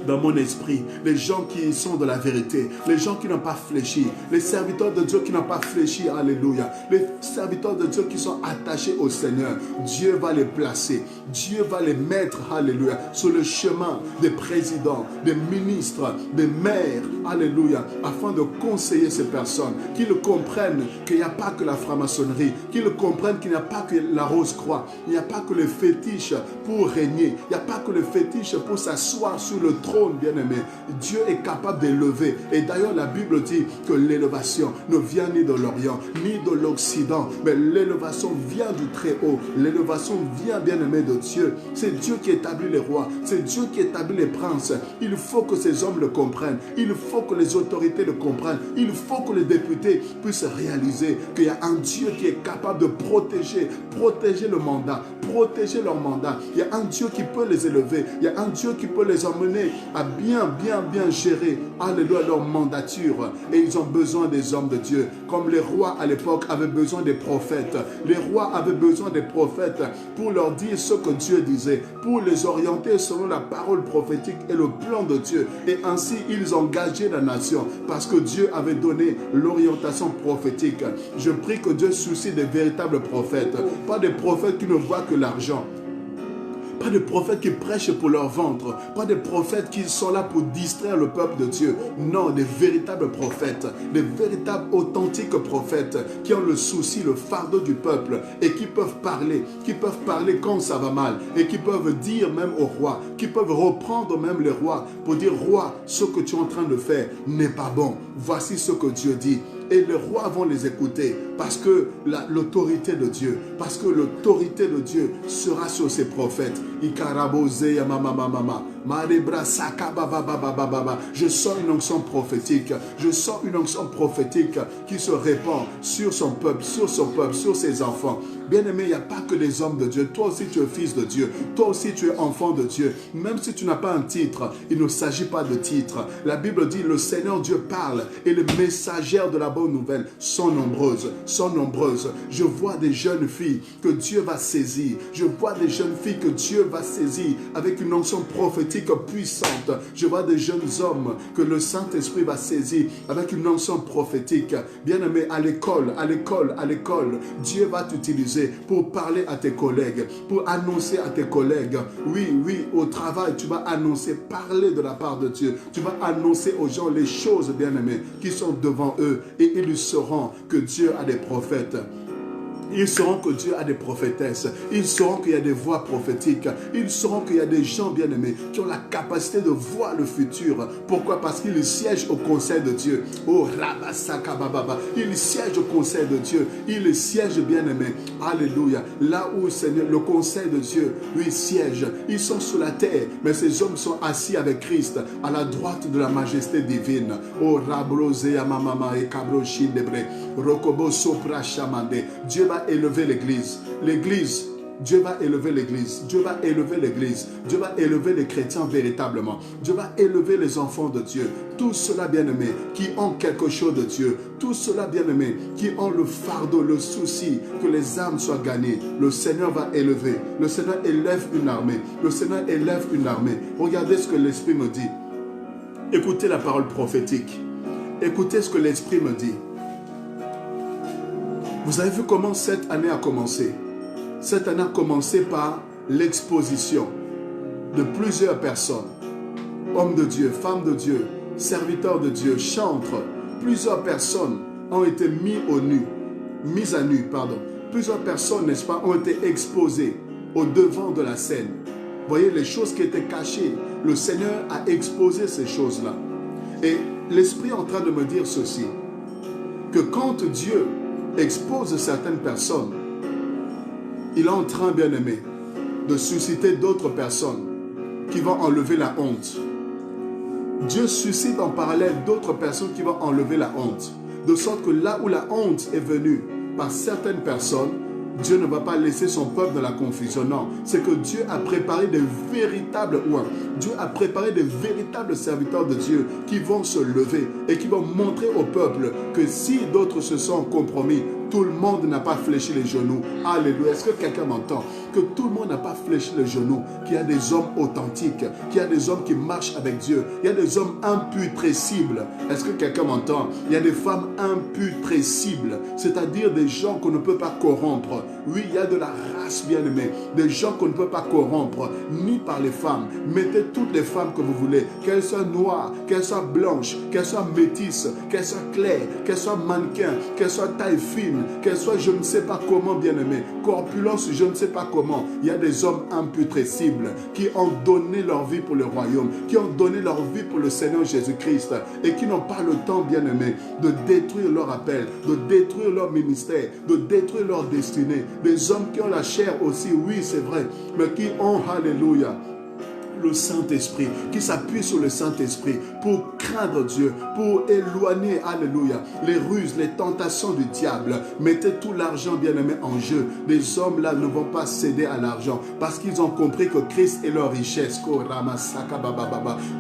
dans mon esprit. Les gens qui sont de la vérité, les gens qui n'ont pas fléchi, les serviteurs de Dieu qui n'ont pas fléchi, alléluia, les serviteurs de Dieu qui sont attachés au Seigneur, Dieu va les placer, Dieu va les mettre, alléluia, sur le chemin des présidents, des ministres, des maires, alléluia, afin de conseiller ces personnes, qu'ils comprennent qu'il n'y a pas que la franc-maçonnerie, qu'ils comprennent qu'il n'y a pas que la rose-croix, il n'y a pas que le fétiche pour régner, il n'y a pas que le fétiche pour s'asseoir sur le trône trône, bien-aimé. Dieu est capable d'élever. Et d'ailleurs, la Bible dit que l'élévation ne vient ni de l'Orient, ni de l'Occident, mais l'élévation vient du Très-Haut. L'élévation vient, bien-aimé, de Dieu. C'est Dieu qui établit les rois. C'est Dieu qui établit les princes. Il faut que ces hommes le comprennent. Il faut que les autorités le comprennent. Il faut que les députés puissent réaliser qu'il y a un Dieu qui est capable de protéger le mandat, protéger leur mandat. Il y a un Dieu qui peut les élever. Il y a un Dieu qui peut les emmener à bien gérer, alléluia, leur mandature. Et ils ont besoin des hommes de Dieu. Comme les rois à l'époque avaient besoin des prophètes. Les rois avaient besoin des prophètes pour leur dire ce que Dieu disait, pour les orienter selon la parole prophétique et le plan de Dieu. Et ainsi, ils engageaient la nation parce que Dieu avait donné l'orientation prophétique. Je prie que Dieu suscite des véritables prophètes, pas des prophètes qui ne voient que l'argent. Pas de prophètes qui prêchent pour leur ventre. Pas de prophètes qui sont là pour distraire le peuple de Dieu. Non, des véritables prophètes. Des véritables authentiques prophètes qui ont le souci, le fardeau du peuple et qui peuvent parler quand ça va mal et qui peuvent dire même au roi, qui peuvent reprendre même les rois pour dire, roi, ce que tu es en train de faire n'est pas bon. Voici ce que Dieu dit. Et les rois vont les écouter parce que l'autorité de Dieu, sera sur ses prophètes. Je sens une onction prophétique. Je sens une onction prophétique qui se répand sur son peuple, sur ses enfants. Bien-aimé, il n'y a pas que des hommes de Dieu. Toi aussi, tu es fils de Dieu. Toi aussi, tu es enfant de Dieu. Même si tu n'as pas un titre, il ne s'agit pas de titre. La Bible dit, le Seigneur Dieu parle et les messagères de la bonne nouvelle sont nombreuses. Je vois des jeunes filles que Dieu va saisir. Je vois des jeunes filles que Dieu va saisir avec une onction prophétique puissante. Je vois des jeunes hommes que le Saint-Esprit va saisir avec une onction prophétique. Bien-aimé, à l'école, Dieu va t'utiliser pour parler à tes collègues, pour annoncer à tes collègues. Oui, au travail, tu vas annoncer, parler de la part de Dieu. Tu vas annoncer aux gens les choses, bien-aimés, qui sont devant eux et ils sauront que Dieu a des prophètes. Ils sauront que Dieu a des prophétesses. Ils sauront qu'il y a des voix prophétiques. Ils sauront qu'il y a des gens bien-aimés qui ont la capacité de voir le futur. Pourquoi? Parce qu'ils siègent au conseil de Dieu. Oh, Rabasakababa. Ils siègent au conseil de Dieu. Ils siègent bien-aimés. Alléluia. Là où, Seigneur, le conseil de Dieu, lui, siège. Ils sont sur la terre, mais ces hommes sont assis avec Christ à la droite de la majesté divine. Oh, Rabrosea Mamama et Kabroshindébré. Rokobo Sopra Chamande. Dieu va élever l'église. Dieu va élever l'église. Dieu va élever l'église. Dieu va élever les chrétiens véritablement. Dieu va élever les enfants de Dieu. Tous ceux-là, bien-aimés, qui ont quelque chose de Dieu. Tous ceux-là, bien-aimés, qui ont le fardeau, le souci que les âmes soient gagnées. Le Seigneur va élever. Le Seigneur élève une armée. Le Seigneur élève une armée. Regardez ce que l'Esprit me dit. Écoutez la parole prophétique. Écoutez ce que l'Esprit me dit. Vous avez vu comment cette année a commencé? Cette année a commencé par l'exposition de plusieurs personnes. Hommes de Dieu, femmes de Dieu, serviteurs de Dieu, chantres. Plusieurs personnes ont été mises à nu. Plusieurs personnes, n'est-ce pas, ont été exposées au devant de la scène. Vous voyez, les choses qui étaient cachées, le Seigneur a exposé ces choses-là. Et l'Esprit est en train de me dire ceci, que quand Dieu expose certaines personnes, il est en train, bien-aimé, de susciter d'autres personnes qui vont enlever la honte. Dieu suscite en parallèle d'autres personnes qui vont enlever la honte. De sorte que là où la honte est venue par certaines personnes, Dieu ne va pas laisser son peuple dans la confusion. Non, c'est que Dieu a préparé des véritables oins. Dieu a préparé des véritables serviteurs de Dieu qui vont se lever et qui vont montrer au peuple que si d'autres se sont compromis, tout le monde n'a pas fléchi les genoux. Alléluia. Est-ce que quelqu'un m'entend? Que tout le monde n'a pas fléchi les genoux. Qu'il y a des hommes authentiques. Qu'il y a des hommes qui marchent avec Dieu. Il y a des hommes imputrescibles. Est-ce que quelqu'un m'entend? Il y a des femmes imputrescibles. C'est-à-dire des gens qu'on ne peut pas corrompre. Oui, il y a de la race bien-aimée. Des gens qu'on ne peut pas corrompre. Ni par les femmes. Mettez toutes les femmes que vous voulez. Qu'elles soient noires, qu'elles soient blanches, qu'elles soient métisses, qu'elles soient claires, qu'elles soient mannequins, qu'elles soient taille fine, qu'elle soit je ne sais pas comment bien-aimée, corpulence je ne sais pas comment, comment? Il y a des hommes imputrescibles qui ont donné leur vie pour le royaume, qui ont donné leur vie pour le Seigneur Jésus-Christ et qui n'ont pas le temps, bien-aimé, de détruire leur appel, de détruire leur ministère, de détruire leur destinée. Des hommes qui ont la chair aussi, oui, c'est vrai, mais qui ont, alléluia, le Saint-Esprit, qui s'appuie sur le Saint-Esprit pour craindre Dieu, pour éloigner, alléluia, les ruses, les tentations du diable. Mettez tout l'argent, bien-aimé, en jeu. Les hommes là ne vont pas céder à l'argent parce qu'ils ont compris que Christ est leur richesse.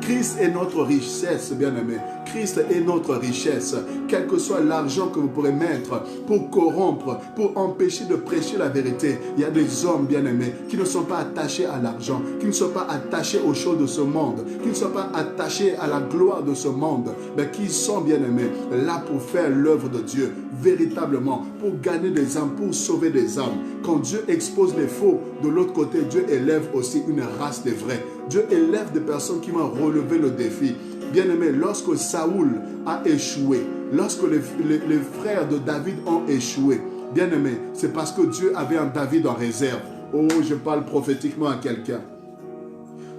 Christ est notre richesse, bien-aimé. Christ est notre richesse. Quel que soit l'argent que vous pourrez mettre pour corrompre, pour empêcher de prêcher la vérité, il y a des hommes, bien-aimés, qui ne sont pas attachés à l'argent, qui ne sont pas attachés aux choses de ce monde, qui ne sont pas attachés à la gloire de ce monde, mais qui sont, bien-aimés, là pour faire l'œuvre de Dieu, véritablement, pour gagner des âmes, pour sauver des âmes. Quand Dieu expose les faux, de l'autre côté, Dieu élève aussi une race des vrais. Dieu élève des personnes qui vont relever le défi. Bien-aimé, lorsque Saoul a échoué, lorsque les frères de David ont échoué, bien-aimé, c'est parce que Dieu avait un David en réserve. Oh, je parle prophétiquement à quelqu'un.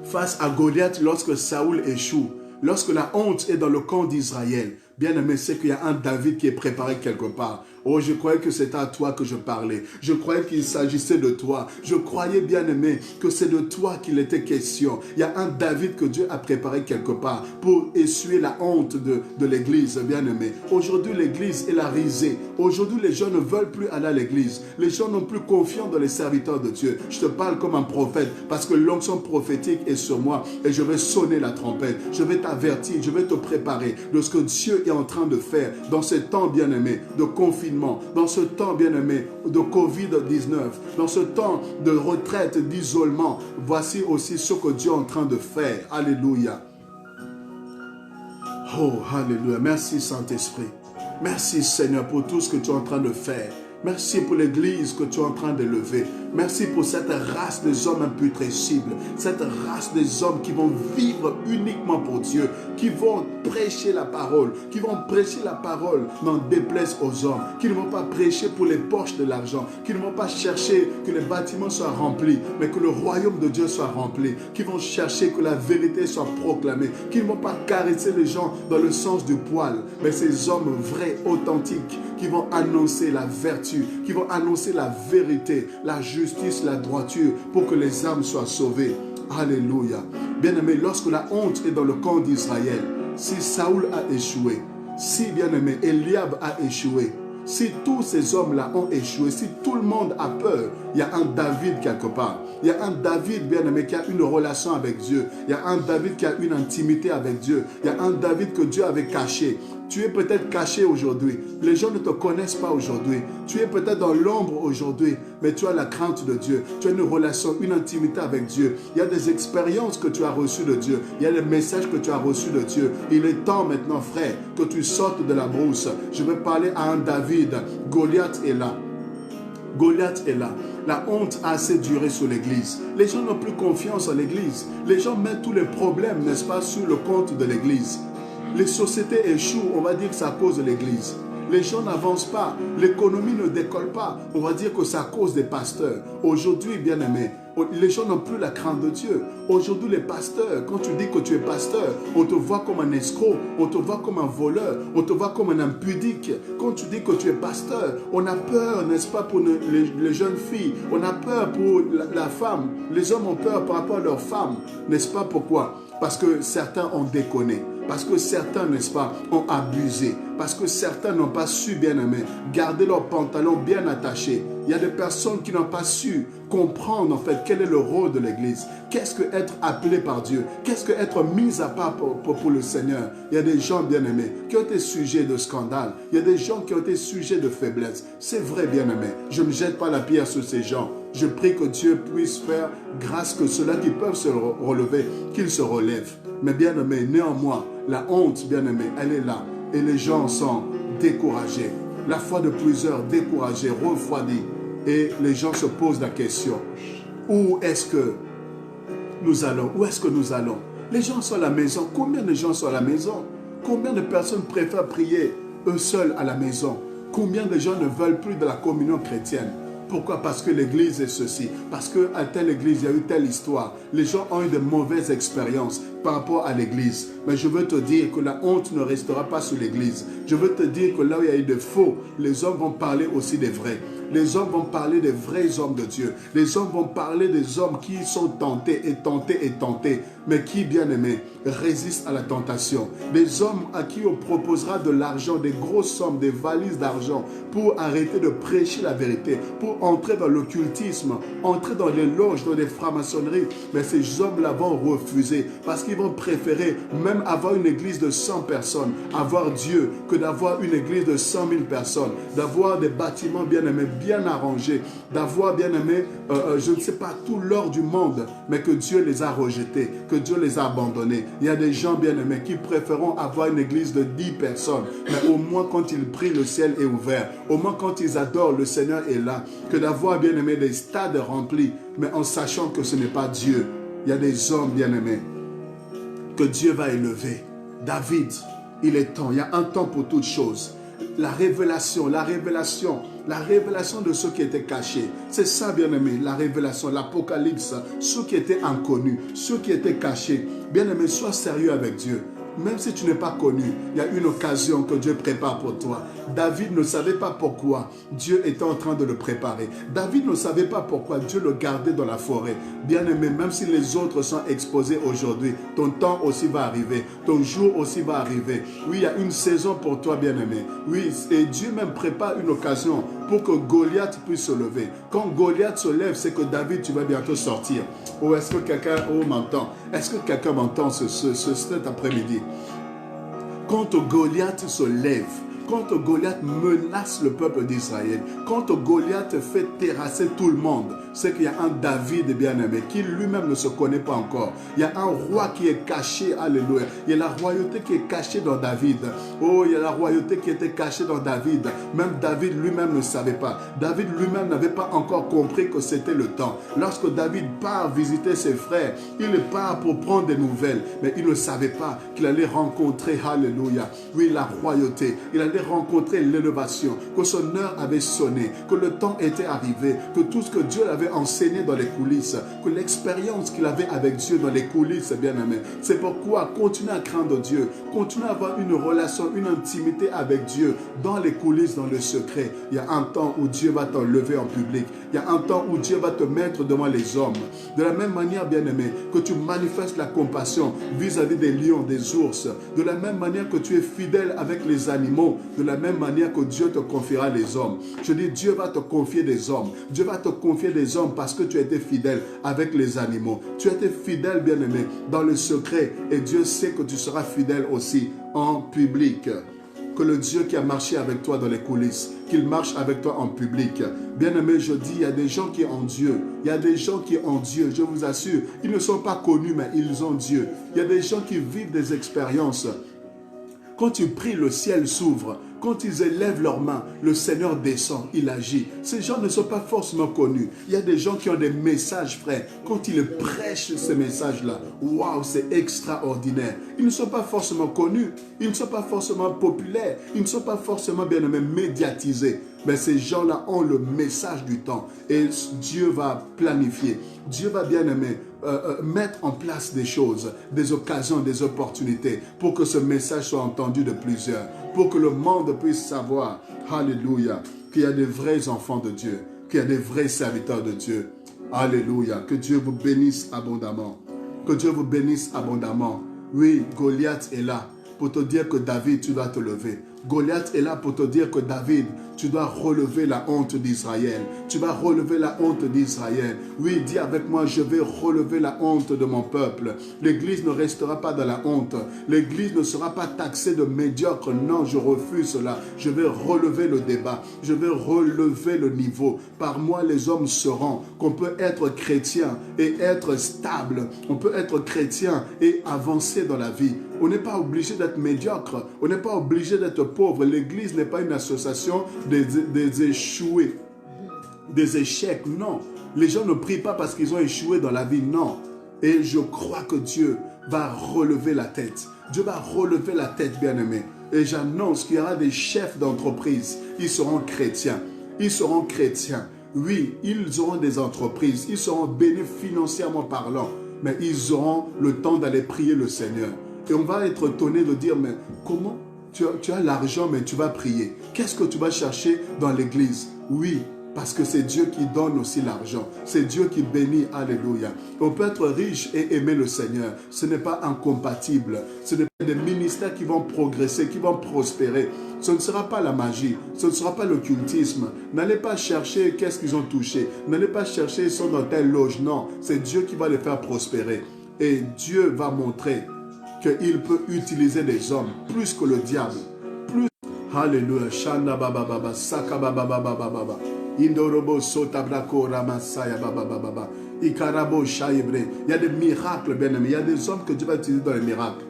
Face à Goliath, lorsque Saoul échoue, lorsque la honte est dans le camp d'Israël, bien-aimé, c'est qu'il y a un David qui est préparé quelque part. Oh, je croyais que c'était à toi que je parlais. Je croyais qu'il s'agissait de toi. Je croyais, bien-aimé, que c'est de toi qu'il était question. Il y a un David que Dieu a préparé quelque part pour essuyer la honte de l'église, bien-aimé. Aujourd'hui, l'église est la risée. Aujourd'hui, les gens ne veulent plus aller à l'église. Les gens n'ont plus confiance dans les serviteurs de Dieu. Je te parle comme un prophète parce que l'onction prophétique est sur moi et je vais sonner la trompette. Je vais t'avertir, je vais te préparer de ce que Dieu est en train de faire dans ce temps, bien-aimé, de confinement. Dans ce temps, bien-aimé, de Covid-19, dans ce temps de retraite, d'isolement, voici aussi ce que Dieu est en train de faire. Alléluia. Oh, alléluia. Merci Saint-Esprit. Merci Seigneur pour tout ce que tu es en train de faire. Merci pour l'église que tu es en train d'élever. Merci pour cette race des hommes imputrescibles, cette race des hommes qui vont vivre uniquement pour Dieu, qui vont prêcher la parole, n'en déplaise aux hommes, qui ne vont pas prêcher pour les poches de l'argent, qui ne vont pas chercher que les bâtiments soient remplis, mais que le royaume de Dieu soit rempli, qui vont chercher que la vérité soit proclamée, qui ne vont pas caresser les gens dans le sens du poil, mais ces hommes vrais, authentiques, qui vont annoncer la vertu, qui vont annoncer la vérité, la justice, la droiture, pour que les âmes soient sauvées. Alléluia. Bien-aimé, lorsque la honte est dans le camp d'Israël, si Saoul a échoué, si, bien-aimé, Eliab a échoué, si tous ces hommes-là ont échoué, si tout le monde a peur, il y a un David quelque part. Il y a un David, bien-aimé, qui a une relation avec Dieu. Il y a un David qui a une intimité avec Dieu. Il y a un David que Dieu avait caché. Tu es peut-être caché aujourd'hui. Les gens ne te connaissent pas aujourd'hui. Tu es peut-être dans l'ombre aujourd'hui, mais tu as la crainte de Dieu. Tu as une relation, une intimité avec Dieu. Il y a des expériences que tu as reçues de Dieu. Il y a des messages que tu as reçus de Dieu. Il est temps maintenant, frère, que tu sortes de la brousse. Je vais parler à un David. Goliath est là. Goliath est là. La honte a assez duré sur l'église. Les gens n'ont plus confiance en l'église. Les gens mettent tous les problèmes, n'est-ce pas, sur le compte de l'église. Les sociétés échouent, on va dire que c'est à cause de l'église. Les gens n'avancent pas, l'économie ne décolle pas, on va dire que c'est à cause des pasteurs. Aujourd'hui, bien-aimés, les gens n'ont plus la crainte de Dieu. Aujourd'hui, les pasteurs, quand tu dis que tu es pasteur, on te voit comme un escroc, on te voit comme un voleur, on te voit comme un impudique. Quand tu dis que tu es pasteur, on a peur, n'est-ce pas, pour les jeunes filles. On a peur pour la femme. Les hommes ont peur par rapport à leurs femmes. N'est-ce pas pourquoi? Parce que certains ont déconné. Parce que certains, n'est-ce pas, ont abusé. Parce que certains n'ont pas su, bien-aimés, garder leurs pantalons bien attachés. Il y a des personnes qui n'ont pas su comprendre, en fait, quel est le rôle de l'Église. Qu'est-ce que être appelé par Dieu? Qu'est-ce que être mis à part pour le Seigneur? Il y a des gens, bien-aimés, qui ont été sujets de scandale. Il y a des gens qui ont été sujets de faiblesse. C'est vrai, bien-aimés. Je ne jette pas la pierre sur ces gens. Je prie que Dieu puisse faire grâce que ceux-là qui peuvent se relever, qu'ils se relèvent. Mais bien-aimés, néanmoins, la honte, bien-aimés, elle est là. Et les gens sont découragés. La foi de plusieurs découragés, refroidis. Et les gens se posent la question. Où est-ce que nous allons? Où est-ce que nous allons? Les gens sont à la maison. Combien de gens sont à la maison? Combien de personnes préfèrent prier eux seuls à la maison? Combien de gens ne veulent plus de la communion chrétienne? Pourquoi? Parce que l'église est ceci. Parce qu'à telle église, il y a eu telle histoire. Les gens ont eu de mauvaises expériences par rapport à l'église. Mais je veux te dire que la honte ne restera pas sur l'église. Je veux te dire que là où il y a eu de faux, les hommes vont parler aussi des vrais. Les hommes vont parler des vrais hommes de Dieu. Les hommes vont parler des hommes qui sont tentés et tentés et tentés, mais qui, bien aimés, résistent à la tentation. Des hommes à qui on proposera de l'argent, des grosses sommes, des valises d'argent pour arrêter de prêcher la vérité, pour entrer dans l'occultisme, entrer dans les loges, dans les francs-maçonneries. Mais ces hommes-là vont refuser parce qu'ils vont préférer même avoir une église de 100 personnes, avoir Dieu, que d'avoir une église de 100 000 personnes, d'avoir des bâtiments bien aimés, bien arrangés, d'avoir bien aimé, je ne sais pas, tout l'or du monde, mais que Dieu les a rejetés, que Dieu les a abandonnés. Il y a des gens bien aimés qui préféreront avoir une église de 10 personnes, mais au moins quand ils prient, le ciel est ouvert. Au moins quand ils adorent, le Seigneur est là. Que d'avoir bien aimé des stades remplis, mais en sachant que ce n'est pas Dieu. Il y a des hommes bien aimés que Dieu va élever. David, il est temps, il y a un temps pour toutes choses. La révélation de ceux qui étaient cachés. C'est ça, bien-aimé, la révélation, l'Apocalypse, ceux qui étaient inconnus, ceux qui étaient cachés. Bien-aimé, sois sérieux avec Dieu. Même si tu n'es pas connu, il y a une occasion que Dieu prépare pour toi. David ne savait pas pourquoi Dieu était en train de le préparer. David ne savait pas pourquoi Dieu le gardait dans la forêt. Bien-aimé, même si les autres sont exposés aujourd'hui, ton temps aussi va arriver. Ton jour aussi va arriver. Oui, il y a une saison pour toi, bien-aimé. Oui, et Dieu même prépare une occasion pour que Goliath puisse se lever. Quand Goliath se lève, c'est que David, tu vas bientôt sortir. Oh, est-ce que quelqu'un m'entend? Est-ce que quelqu'un m'entend cet après-midi? Quand Goliath se lève, quand Goliath menace le peuple d'Israël, quand Goliath fait terrasser tout le monde, c'est qu'il y a un David bien-aimé qui lui-même ne se connaît pas encore. Il y a un roi qui est caché, alléluia. Il y a la royauté qui est cachée dans David. Oh, il y a la royauté qui était cachée dans David. Même David lui-même ne savait pas. David lui-même n'avait pas encore compris que c'était le temps. Lorsque David part visiter ses frères, il part pour prendre des nouvelles, mais il ne savait pas qu'il allait rencontrer, alléluia, oui, la royauté. Il allait rencontrer l'élévation, que son heure avait sonné, que le temps était arrivé, que tout ce que Dieu l'avait enseigné dans les coulisses, que l'expérience qu'il avait avec Dieu dans les coulisses, bien aimé. C'est pourquoi continue à craindre Dieu, continue à avoir une relation, une intimité avec Dieu dans les coulisses, dans le secret. Il y a un temps où Dieu va t'enlever en public. Il y a un temps où Dieu va te mettre devant les hommes. De la même manière, bien aimé, que tu manifestes la compassion vis-à-vis des lions, des ours. De la même manière que tu es fidèle avec les animaux. De la même manière que Dieu te confiera les hommes. Je dis, Dieu va te confier des hommes. Dieu va te confier des hommes parce que tu as été fidèle avec les animaux. Tu as été fidèle, bien aimé, dans le secret. Et Dieu sait que tu seras fidèle aussi en public. Que le Dieu qui a marché avec toi dans les coulisses, qu'il marche avec toi en public. Bien-aimé, je dis, il y a des gens qui ont Dieu. Il y a des gens qui ont Dieu, je vous assure. Ils ne sont pas connus, mais ils ont Dieu. Il y a des gens qui vivent des expériences. Quand tu pries, le ciel s'ouvre. Quand ils élèvent leurs mains, le Seigneur descend, il agit. Ces gens ne sont pas forcément connus. Il y a des gens qui ont des messages, frère. Quand ils prêchent ces messages-là, waouh, c'est extraordinaire. Ils ne sont pas forcément connus. Ils ne sont pas forcément populaires. Ils ne sont pas forcément, bien aimés, médiatisés. Mais ces gens-là ont le message du temps. Et Dieu va planifier. Dieu va, bien aimer, mettre en place des choses, des occasions, des opportunités pour que ce message soit entendu de plusieurs. Pour que le monde puisse savoir, alléluia, qu'il y a des vrais enfants de Dieu, qu'il y a des vrais serviteurs de Dieu. Alléluia, que Dieu vous bénisse abondamment. Que Dieu vous bénisse abondamment. Oui, Goliath est là pour te dire que David, tu dois te lever. Goliath est là pour te dire que David, tu dois relever la honte d'Israël. Tu vas relever la honte d'Israël. Oui, dis avec moi, je vais relever la honte de mon peuple. L'Église ne restera pas dans la honte. L'Église ne sera pas taxée de médiocre. Non, je refuse cela. Je vais relever le débat. Je vais relever le niveau. Par moi, les hommes sauront qu'on peut être chrétien et être stable. On peut être chrétien et avancer dans la vie. On n'est pas obligé d'être médiocre. On n'est pas obligé d'être pauvre. L'Église n'est pas une association des échoués, des échecs. Non. Les gens ne prient pas parce qu'ils ont échoué dans la vie. Non. Et je crois que Dieu va relever la tête. Dieu va relever la tête, bien-aimé. Et j'annonce qu'il y aura des chefs d'entreprise. Ils seront chrétiens. Ils seront chrétiens. Oui, ils auront des entreprises, ils seront bénis financièrement parlant, mais ils auront le temps d'aller prier le Seigneur. Et on va être étonné de dire, mais comment tu as l'argent, mais tu vas prier. Qu'est-ce que tu vas chercher dans l'église? Oui, parce que c'est Dieu qui donne aussi l'argent. C'est Dieu qui bénit. Alléluia. On peut être riche et aimer le Seigneur. Ce n'est pas incompatible. Ce n'est pas des ministères qui vont progresser, qui vont prospérer. Ce ne sera pas la magie. Ce ne sera pas l'occultisme. N'allez pas chercher qu'est-ce qu'ils ont touché. N'allez pas chercher ils sont dans telle loge. Non, c'est Dieu qui va les faire prospérer. Et Dieu va montrer qu'il peut utiliser des hommes plus que le diable. Plus. Alléluia. Shanda baba baba. Saka baba baba baba. Indorobo sotabrako ramasaya baba baba. Ikarabo shaibre. Il y a des miracles, bien aimés. Il y a des hommes que Dieu va utiliser dans les miracles.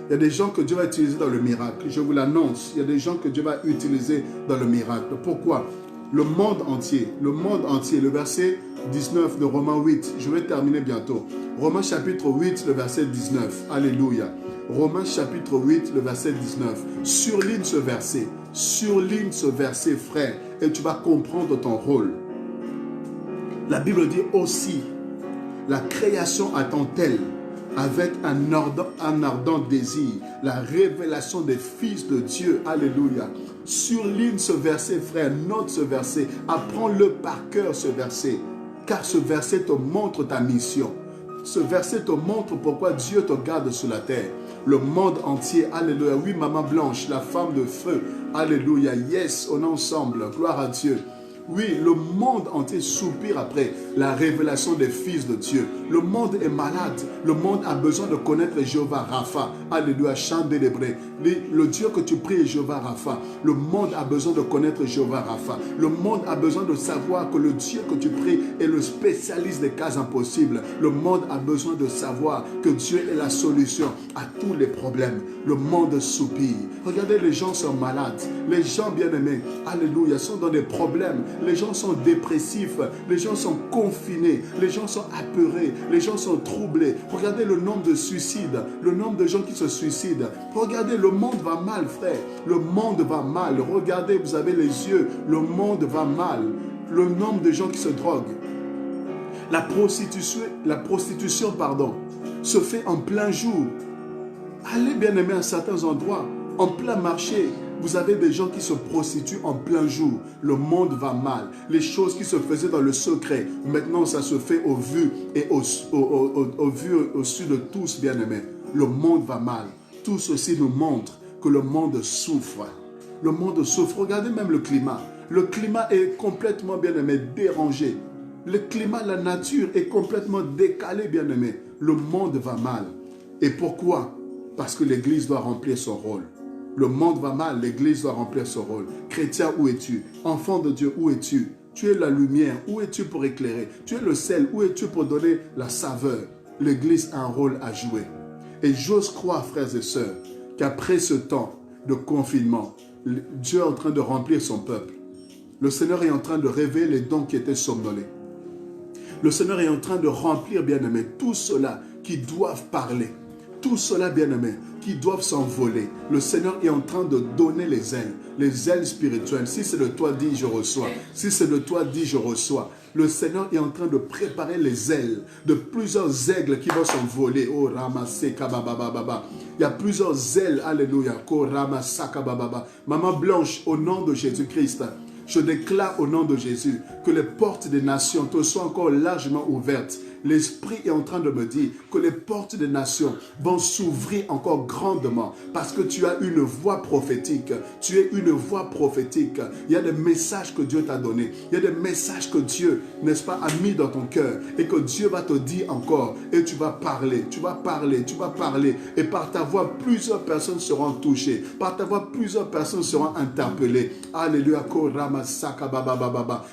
Il y a des gens que Dieu va utiliser dans le miracle. Je vous l'annonce. Il y a des gens que Dieu va utiliser dans le miracle. Pourquoi? Le monde entier, le verset 19 de Romains 8. Je vais terminer bientôt. Romains chapitre 8, le verset 19. Alléluia. Romains chapitre 8, le verset 19. Surligne ce verset, frère, et tu vas comprendre ton rôle. La Bible dit aussi, la création attend-elle avec un ardent désir la révélation des fils de Dieu. Alléluia. Surligne ce verset, frère, note ce verset, apprends-le par cœur ce verset, car ce verset te montre ta mission. Ce verset te montre pourquoi Dieu te garde sur la terre. Le monde entier, alléluia. Oui, maman Blanche, la femme de feu, alléluia. Yes, on est ensemble, gloire à Dieu. Oui, le monde entier soupire après la révélation des fils de Dieu. Le monde est malade. Le monde a besoin de connaître Jéhovah Rapha. Alléluia, chant délébré. Le Dieu que tu pries est Jéhovah Rapha. Le monde a besoin de connaître Jéhovah Rapha. Le monde a besoin de savoir que le Dieu que tu pries est le spécialiste des cas impossibles. Le monde a besoin de savoir que Dieu est la solution à tous les problèmes. Le monde soupire. Regardez, les gens sont malades. Les gens bien-aimés, alléluia, sont dans des problèmes. Les gens sont dépressifs, les gens sont confinés, les gens sont apeurés, les gens sont troublés. Regardez le nombre de suicides, le nombre de gens qui se suicident. Regardez, le monde va mal, frère. Le monde va mal. Regardez, vous avez les yeux, le monde va mal. Le nombre de gens qui se droguent. La prostitution, se fait en plein jour. Allez bien aimer à certains endroits, en plein marché. Vous avez des gens qui se prostituent en plein jour. Le monde va mal. Les choses qui se faisaient dans le secret, maintenant ça se fait au vu et au su de tous, bien-aimés. Le monde va mal. Tout ceci nous montre que le monde souffre. Le monde souffre. Regardez même le climat. Le climat est complètement, bien-aimé, dérangé. Le climat, la nature est complètement décalée, bien-aimé. Le monde va mal. Et pourquoi? Parce que l'Église doit remplir son rôle. Le monde va mal, l'Église doit remplir son rôle. Chrétien, où es-tu? Enfant de Dieu, où es-tu? Tu es la lumière, où es-tu pour éclairer? Tu es le sel, où es-tu pour donner la saveur? L'Église a un rôle à jouer. Et j'ose croire, frères et sœurs, qu'après ce temps de confinement, Dieu est en train de remplir son peuple. Le Seigneur est en train de révéler les dons qui étaient somnolés. Le Seigneur est en train de remplir, bien-aimés, tous ceux-là qui doivent parler. Tous ceux-là, bien-aimés, qui doivent s'envoler. Le Seigneur est en train de donner les ailes spirituelles. Si c'est de toi, dis je reçois. Si c'est de toi, dis je reçois. Le Seigneur est en train de préparer les ailes de plusieurs aigles qui vont s'envoler. Oh, ramassé, kababababa. Il y a plusieurs ailes, alléluia. Ko ramassa, kabababa. Maman Blanche, au nom de Jésus-Christ, je déclare au nom de Jésus que les portes des nations te soient encore largement ouvertes. L'Esprit est en train de me dire que les portes des nations vont s'ouvrir encore grandement parce que tu as une voix prophétique. Tu es une voix prophétique. Il y a des messages que Dieu t'a donnés. Il y a des messages que Dieu, n'est-ce pas, a mis dans ton cœur et que Dieu va te dire encore. Et tu vas parler, tu vas parler, tu vas parler. Et par ta voix, plusieurs personnes seront touchées. Par ta voix, plusieurs personnes seront interpellées. Alléluia.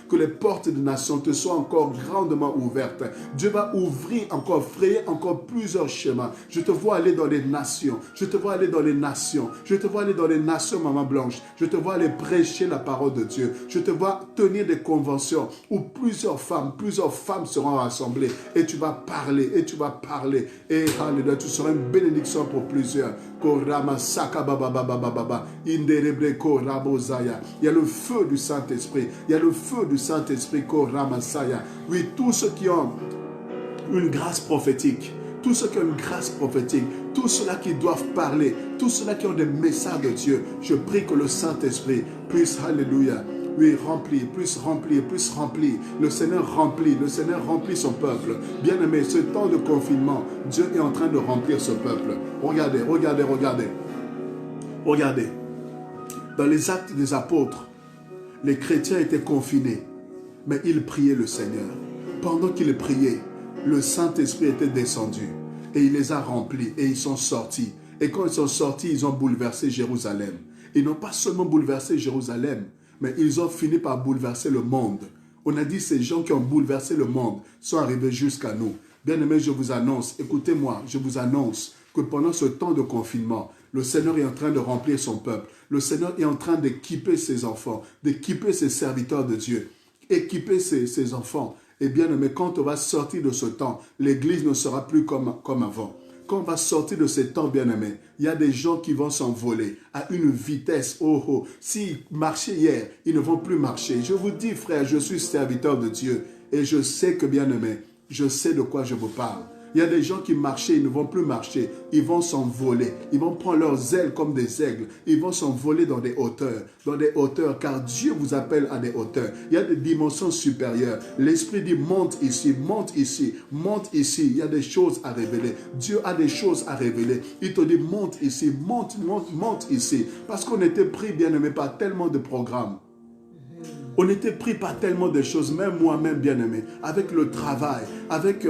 Que les portes des nations te soient encore grandement ouvertes. Dieu va vois ouvrir encore, frayer encore plusieurs chemins. Je te vois aller dans les nations. Je te vois aller dans les nations. Je te vois aller dans les nations, Maman Blanche. Je te vois aller prêcher la parole de Dieu. Je te vois tenir des conventions où plusieurs femmes seront rassemblées. Et tu vas parler, et tu vas parler. Et alléluia, tu seras une bénédiction pour plusieurs. Il y a le feu du Saint-Esprit. Il y a le feu du Saint-Esprit. Oui, tous ceux qui ont une grâce prophétique, tous ceux qui ont une grâce prophétique, tous ceux-là qui doivent parler, tous ceux-là qui ont des messages de Dieu, je prie que le Saint-Esprit puisse, alléluia, oui, remplir, puisse remplir. Le Seigneur remplit son peuple. Bien-aimé, ce temps de confinement, Dieu est en train de remplir ce peuple. Regardez. Dans les actes des apôtres, les chrétiens étaient confinés, mais ils priaient le Seigneur. Pendant qu'ils priaient, le Saint-Esprit était descendu et il les a remplis et ils sont sortis. Et quand ils sont sortis, ils ont bouleversé Jérusalem. Ils n'ont pas seulement bouleversé Jérusalem, mais ils ont fini par bouleverser le monde. On a dit ces gens qui ont bouleversé le monde sont arrivés jusqu'à nous. Bien-aimés, je vous annonce, écoutez-moi, je vous annonce que pendant ce temps de confinement, le Seigneur est en train de remplir son peuple. Le Seigneur est en train d'équiper ses enfants, d'équiper ses serviteurs de Dieu, équiper ses enfants. Et bien aimé, quand on va sortir de ce temps, l'Église ne sera plus comme avant. Quand on va sortir de ce temps, bien aimé, il y a des gens qui vont s'envoler à une vitesse. S'ils marchaient hier, ils ne vont plus marcher. Je vous dis, frère, je suis serviteur de Dieu et je sais que, bien aimé, je sais de quoi je vous parle. Il y a des gens qui marchaient, ils ne vont plus marcher. Ils vont s'envoler. Ils vont prendre leurs ailes comme des aigles. Ils vont s'envoler dans des hauteurs, car Dieu vous appelle à des hauteurs. Il y a des dimensions supérieures. L'Esprit dit monte ici, monte ici, monte ici. Il y a des choses à révéler. Dieu a des choses à révéler. Il te dit monte ici, monte ici. Parce qu'on était pris, bien aimé, par tellement de programmes. On était pris par tellement de choses, même moi-même bien-aimé, avec le travail, avec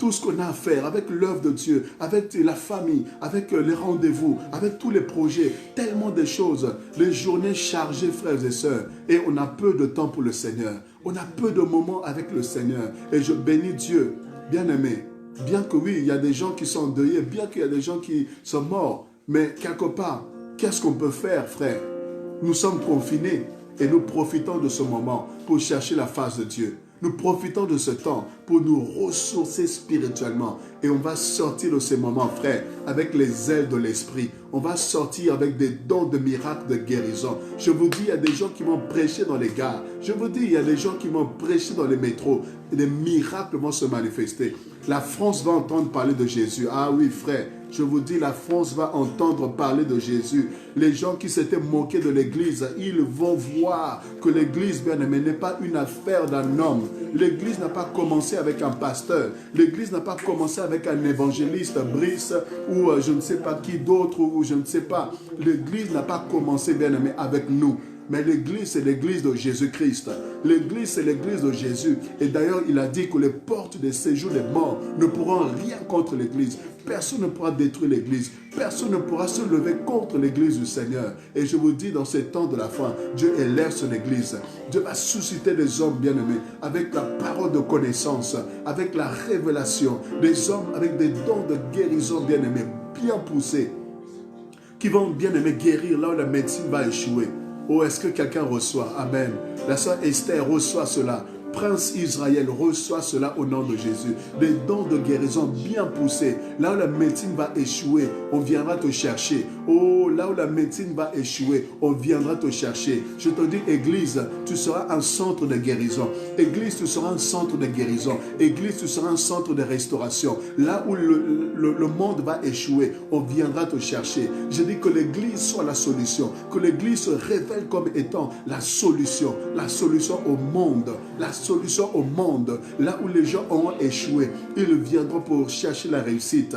tout ce qu'on a à faire, avec l'œuvre de Dieu, avec la famille, avec les rendez-vous, avec tous les projets, tellement de choses, les journées chargées, frères et sœurs, et on a peu de temps pour le Seigneur. On a peu de moments avec le Seigneur. Et je bénis Dieu, bien-aimé, bien que oui, il y a des gens qui sont endeuillés, bien qu'il y a des gens qui sont morts, mais quelque part, qu'est-ce qu'on peut faire, frère? Nous sommes confinés. Et nous profitons de ce moment pour chercher la face de Dieu. Nous profitons de ce temps pour nous ressourcer spirituellement. Et on va sortir de ces moments, frères, avec les ailes de l'esprit. On va sortir avec des dons de miracles, de guérison. Je vous dis, il y a des gens qui vont prêcher dans les gares. Je vous dis, il y a des gens qui vont prêcher dans les métros. Et des miracles vont se manifester. La France va entendre parler de Jésus. Ah oui, frère. Je vous dis, la France va entendre parler de Jésus. Les gens qui s'étaient moqués de l'Église, ils vont voir que l'Église, bien aimé, n'est pas une affaire d'un homme. L'Église n'a pas commencé avec un pasteur. L'Église n'a pas commencé avec un évangéliste, Brice, ou je ne sais pas qui d'autre, ou je ne sais pas. L'Église n'a pas commencé, bien aimé, avec nous. Mais l'Église, c'est l'Église de Jésus-Christ. L'Église, c'est l'Église de Jésus. Et d'ailleurs, il a dit que les portes des séjours des morts ne pourront rien contre l'Église. Personne ne pourra détruire l'Église. Personne ne pourra se lever contre l'Église du Seigneur. Et je vous dis, dans ces temps de la fin, Dieu élève son Église. Dieu va susciter des hommes bien-aimés avec la parole de connaissance, avec la révélation. Des hommes avec des dons de guérison bien-aimés, bien poussés, qui vont bien-aimés guérir là où la médecine va échouer. Oh, est-ce que quelqu'un reçoit? Amen. La sœur Esther reçoit cela. Prince Israël reçoit cela au nom de Jésus. Des dons de guérison bien poussés. Là où la médecine va échouer, on viendra te chercher. Oh, là où la médecine va échouer, on viendra te chercher. Je te dis, Église, tu seras un centre de guérison. Église, tu seras un centre de guérison. Église, tu seras un centre de restauration. Là où le monde va échouer, on viendra te chercher. Je dis que l'Église soit la solution. Que l'Église se révèle comme étant la solution. La solution au monde. La solution au monde. Là où les gens auront échoué, ils viendront pour chercher la réussite.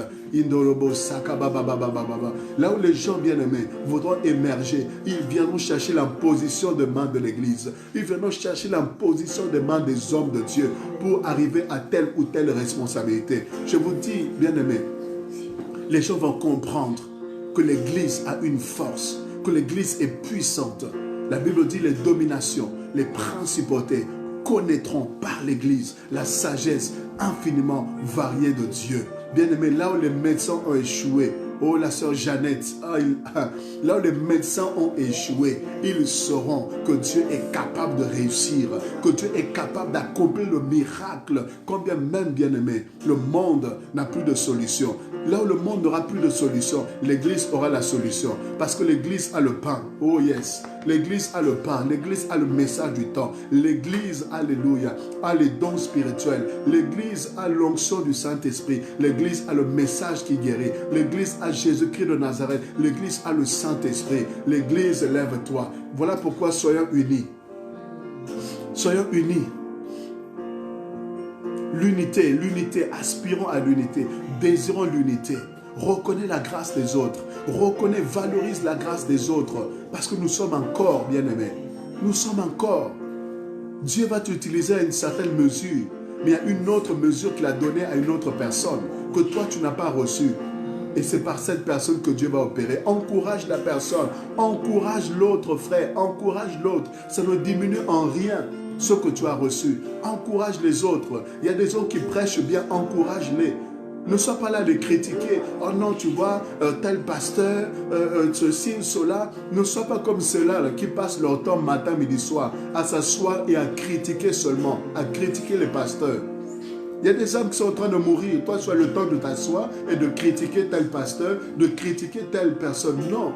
Là où les gens bien-aimés voudront émerger, ils viendront chercher la position de main de l'Église. Ils viendront chercher la position de main des hommes de Dieu pour arriver à telle ou telle responsabilité. Je vous dis, bien-aimés, les gens vont comprendre que l'Église a une force, que l'Église est puissante. La Bible dit les dominations, les principautés connaîtront par l'Église la sagesse infiniment variée de Dieu. Bien-aimé, là où les médecins ont échoué, oh, la sœur Jeannette, là où les médecins ont échoué, ils sauront que Dieu est capable de réussir, que Dieu est capable d'accomplir le miracle, combien même, bien-aimé, le monde n'a plus de solution. Là où le monde n'aura plus de solution, l'Église aura la solution. Parce que l'Église a le pain. Oh yes. L'Église a le pain. L'Église a le message du temps. L'Église, alléluia, a les dons spirituels. L'Église a l'onction du Saint-Esprit. L'Église a le message qui guérit. L'Église a Jésus-Christ de Nazareth. L'Église a le Saint-Esprit. L'Église, lève-toi. Voilà pourquoi soyons unis. Soyons unis. L'unité, l'unité, aspirons à l'unité, désirons l'unité. Reconnais la grâce des autres. Reconnais, valorise la grâce des autres. Parce que nous sommes un corps, bien-aimés. Nous sommes un corps. Dieu va t'utiliser à une certaine mesure. Mais il y a une autre mesure qu'il a donnée à une autre personne que toi, tu n'as pas reçue. Et c'est par cette personne que Dieu va opérer. Encourage la personne. Encourage l'autre frère. Encourage l'autre. Ça ne diminue en rien ce que tu as reçu. Encourage les autres. Il y a des autres qui prêchent bien. Encourage-les. Ne sois pas là de critiquer. Oh non, tu vois, tel pasteur, ceci, cela. Ne sois pas comme ceux-là qui passent leur temps matin, midi, soir à s'asseoir et à critiquer seulement. À critiquer les pasteurs. Il y a des âmes qui sont en train de mourir. Toi, tu as le temps de t'asseoir et de critiquer tel pasteur, de critiquer telle personne. Non.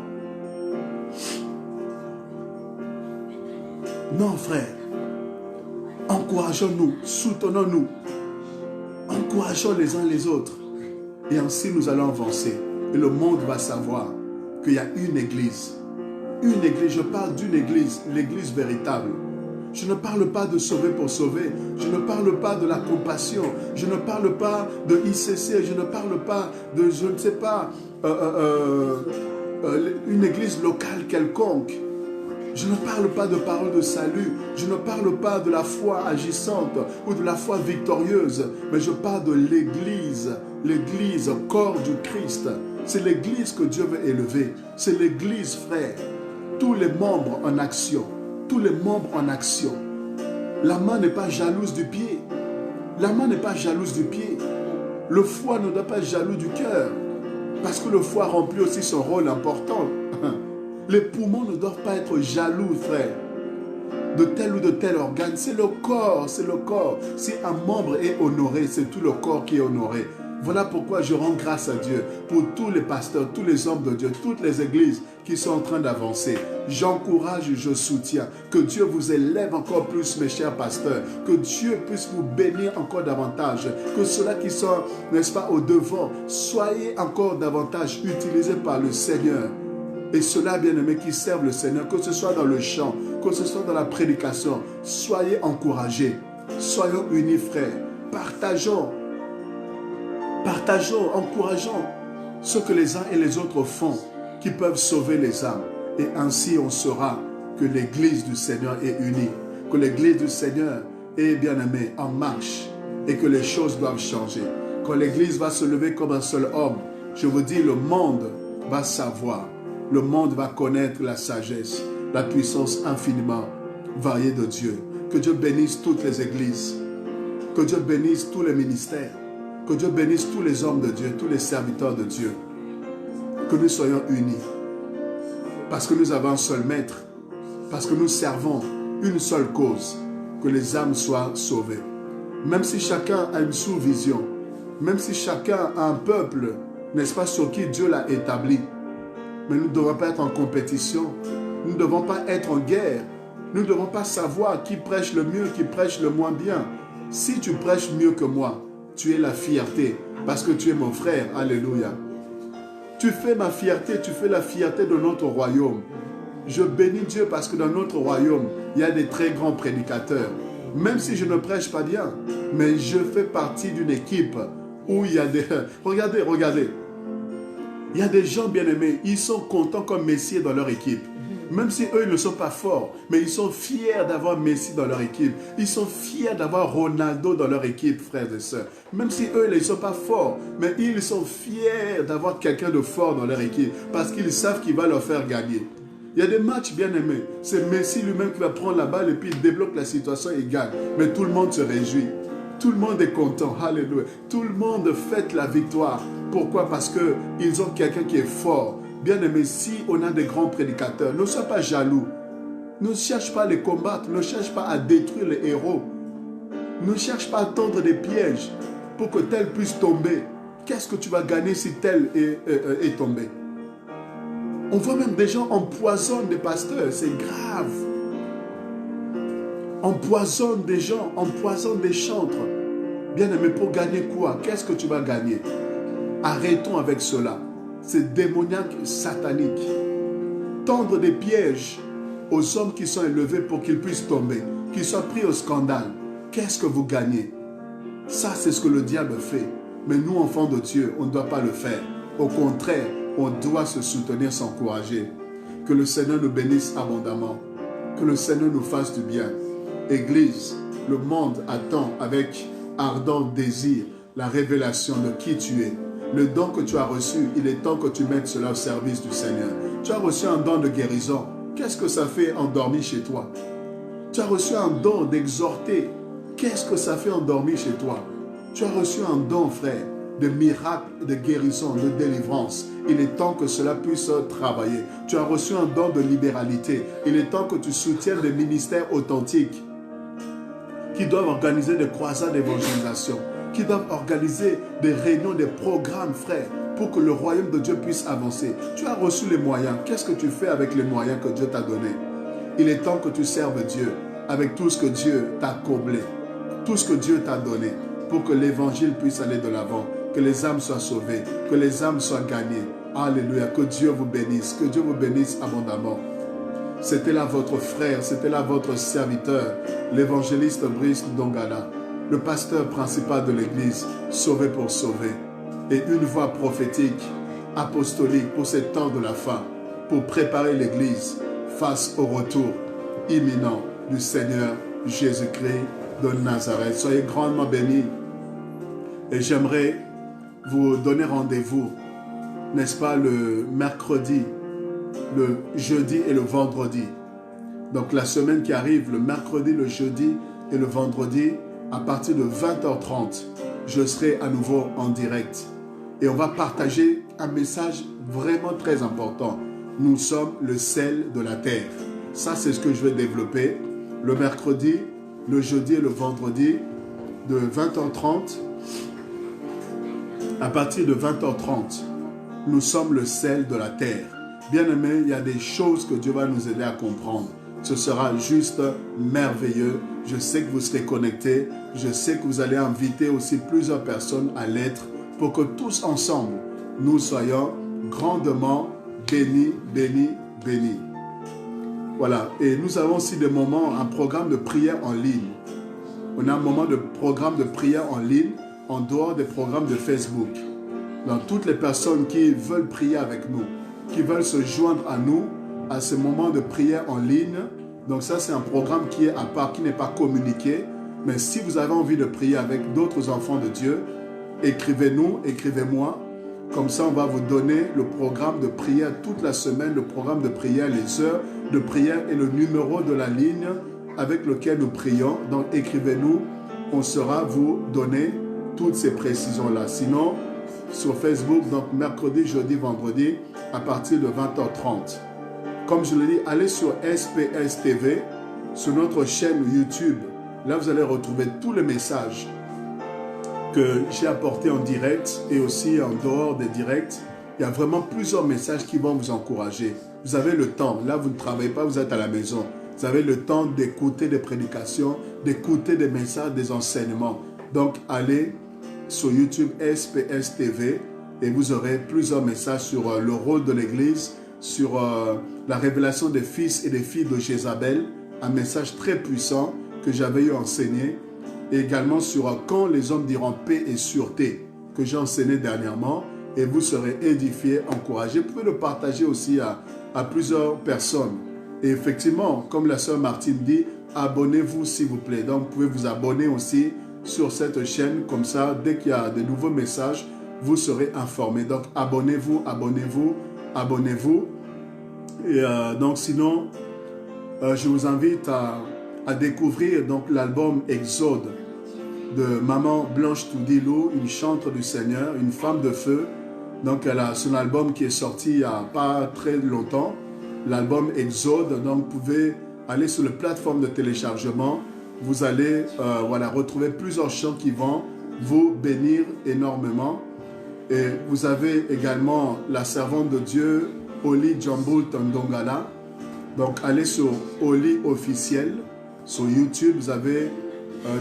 Non, frère. Encourageons-nous, soutenons-nous. Encourageons les uns les autres. Et ainsi, nous allons avancer. Et le monde va savoir qu'il y a une église. Une église, je parle d'une église, l'église véritable. Je ne parle pas de sauver pour sauver. Je ne parle pas de la compassion. Je ne parle pas de ICC. Je ne parle pas de, je ne sais pas, une église locale quelconque. Je ne parle pas de parole de salut. Je ne parle pas de la foi agissante ou de la foi victorieuse. Mais je parle de l'église. L'église, corps du Christ. C'est l'église que Dieu veut élever. C'est l'église, frère. Tous les membres en action. Tous les membres en action. La main n'est pas jalouse du pied. La main n'est pas jalouse du pied. Le foie ne doit pas être jaloux du cœur. Parce que le foie remplit aussi son rôle important. Les poumons ne doivent pas être jaloux, frère, de tel ou de tel organe. C'est le corps, c'est le corps. Si un membre est honoré, c'est tout le corps qui est honoré. Voilà pourquoi je rends grâce à Dieu pour tous les pasteurs, tous les hommes de Dieu, toutes les églises qui sont en train d'avancer. J'encourage et je soutiens que Dieu vous élève encore plus, mes chers pasteurs. Que Dieu puisse vous bénir encore davantage. Que ceux-là qui sont, n'est-ce pas, au devant, soyez encore davantage utilisés par le Seigneur. Et ceux-là, bien-aimés, qui servent le Seigneur, que ce soit dans le chant, que ce soit dans la prédication, soyez encouragés. Soyons unis, frères. Partageons, encourageons ce que les uns et les autres font, qui peuvent sauver les âmes. Et ainsi, on saura que l'Église du Seigneur est unie, que l'Église du Seigneur est, bien-aimée, en marche, et que les choses doivent changer. Quand l'Église va se lever comme un seul homme, je vous dis, le monde va savoir. Le monde va connaître la sagesse, la puissance infiniment variée de Dieu. Que Dieu bénisse toutes les églises. Que Dieu bénisse tous les ministères. Que Dieu bénisse tous les hommes de Dieu, tous les serviteurs de Dieu. Que nous soyons unis. Parce que nous avons un seul maître. Parce que nous servons une seule cause. Que les âmes soient sauvées. Même si chacun a une sous-vision. Même si chacun a un peuple, n'est-ce pas, sur qui Dieu l'a établi. Mais nous ne devons pas être en compétition. Nous ne devons pas être en guerre. Nous ne devons pas savoir qui prêche le mieux, qui prêche le moins bien. Si tu prêches mieux que moi, tu es la fierté. Parce que tu es mon frère. Alléluia. Tu fais ma fierté, tu fais la fierté de notre royaume. Je bénis Dieu parce que dans notre royaume, il y a des très grands prédicateurs. Même si je ne prêche pas bien, mais je fais partie d'une équipe où il y a des... Regardez, regardez. Il y a des gens bien-aimés, ils sont contents comme Messie dans leur équipe. Même si eux, ils ne sont pas forts, mais ils sont fiers d'avoir Messi dans leur équipe. Ils sont fiers d'avoir Ronaldo dans leur équipe, frères et sœurs. Même si eux, ils ne sont pas forts, mais ils sont fiers d'avoir quelqu'un de fort dans leur équipe parce qu'ils savent qu'il va leur faire gagner. Il y a des matchs bien-aimés. C'est Messi lui-même qui va prendre la balle et puis il débloque la situation et il gagne. Mais tout le monde se réjouit. Tout le monde est content. Alléluia. Tout le monde fête la victoire. Pourquoi? Parce qu'ils ont quelqu'un qui est fort. Bien aimé, si on a des grands prédicateurs, ne sois pas jaloux. Ne cherche pas à les combattre. Ne cherche pas à détruire les héros. Ne cherche pas à tendre des pièges pour que tel puisse tomber. Qu'est-ce que tu vas gagner si tel est tombé? On voit même des gens empoisonnent des pasteurs. C'est grave. Empoisonne des gens, empoisonne des chantres. Bien aimé, pour gagner quoi? Qu'est-ce que tu vas gagner? Arrêtons avec cela. C'est démoniaque, satanique. Tendre des pièges aux hommes qui sont élevés pour qu'ils puissent tomber, qu'ils soient pris au scandale. Qu'est-ce que vous gagnez? Ça, c'est ce que le diable fait. Mais nous, enfants de Dieu, on ne doit pas le faire. Au contraire, on doit se soutenir, s'encourager. Que le Seigneur nous bénisse abondamment. Que le Seigneur nous fasse du bien. Église, le monde attend avec ardent désir la révélation de qui tu es. Le don que tu as reçu, il est temps que tu mettes cela au service du Seigneur. Tu as reçu un don de guérison. Qu'est-ce que ça fait endormi chez toi? Tu as reçu un don d'exhorter. Qu'est-ce que ça fait endormi chez toi? Tu as reçu un don, frère, de miracles, de guérison, de délivrance. Il est temps que cela puisse travailler. Tu as reçu un don de libéralité. Il est temps que tu soutiennes des ministères authentiques qui doivent organiser des croisades d'évangélisation, qui doivent organiser des réunions, des programmes, frère, pour que le royaume de Dieu puisse avancer. Tu as reçu les moyens. Qu'est-ce que tu fais avec les moyens que Dieu t'a donnés? Il est temps que tu serves Dieu avec tout ce que Dieu t'a comblé, tout ce que Dieu t'a donné, pour que l'évangile puisse aller de l'avant, que les âmes soient sauvées, que les âmes soient gagnées. Alléluia, que Dieu vous bénisse, que Dieu vous bénisse abondamment. C'était là votre frère, c'était là votre serviteur, l'évangéliste Brice Ndongala, le pasteur principal de l'église, sauvé pour sauver. Et une voix prophétique, apostolique pour ces temps de la fin, pour préparer l'église face au retour imminent du Seigneur Jésus-Christ de Nazareth. Soyez grandement bénis. Et j'aimerais vous donner rendez-vous, n'est-ce pas, le mercredi, le jeudi et le vendredi. Donc la semaine qui arrive, le mercredi, le jeudi et le vendredi, à partir de 20h30, je serai à nouveau en direct. Et on va partager un message vraiment très important. Nous sommes le sel de la terre. Ça, c'est ce que je vais développer le mercredi, le jeudi et le vendredi, de 20h30. À partir de 20h30, nous sommes le sel de la terre. Bien aimé, il y a des choses que Dieu va nous aider à comprendre. Ce sera juste merveilleux. Je sais que vous serez connectés. Je sais que vous allez inviter aussi plusieurs personnes à l'être pour que tous ensemble, nous soyons grandement bénis, bénis, bénis. Voilà. Et nous avons aussi des moments, un programme de prière en ligne. On a un moment de programme de prière en ligne en dehors des programmes de Facebook. Donc, toutes les personnes qui veulent prier avec nous, qui veulent se joindre à nous à ce moment de prière en ligne. Donc ça, c'est un programme qui est à part, qui n'est pas communiqué. Mais si vous avez envie de prier avec d'autres enfants de Dieu, écrivez-nous, écrivez-moi. Comme ça, on va vous donner le programme de prière toute la semaine, le programme de prière, les heures de prière et le numéro de la ligne avec lequel nous prions. Donc, écrivez-nous, on saura vous donner toutes ces précisions-là. Sinon, sur Facebook, donc mercredi, jeudi, vendredi, à partir de 20h30. Comme je l'ai dit, allez sur SPS TV, sur notre chaîne YouTube. Là, vous allez retrouver tous les messages que j'ai apportés en direct et aussi en dehors des directs. Il y a vraiment plusieurs messages qui vont vous encourager. Vous avez le temps. Là, vous ne travaillez pas, vous êtes à la maison. Vous avez le temps d'écouter des prédications, d'écouter des messages, des enseignements. Donc, allez sur YouTube SPS TV et vous aurez plusieurs messages sur le rôle de l'Église, sur la révélation des fils et des filles de Jézabel, un message très puissant que j'avais eu enseigné, et également sur quand les hommes diront paix et sûreté, que j'ai enseigné dernièrement, et vous serez édifiés, encouragés. Vous pouvez le partager aussi à plusieurs personnes. Et effectivement, comme la sœur Martine dit, abonnez-vous s'il vous plaît. Donc, vous pouvez vous abonner aussi sur cette chaîne, comme ça, dès qu'il y a de nouveaux messages, vous serez informés. Donc, abonnez-vous, abonnez-vous, abonnez-vous. Et donc, sinon, je vous invite à découvrir donc l'album Exode de Maman Blanche Toudilou, une chantre du Seigneur, une femme de feu. Donc elle a son album qui est sorti il n'y a pas très longtemps, l'album Exode. Donc vous pouvez aller sur la plateforme de téléchargement, vous allez voilà, retrouver plusieurs chants qui vont vous bénir énormément. Et vous avez également la servante de Dieu, Oli Djamboul Ndongala. Donc allez sur Oli officiel, sur YouTube, vous avez,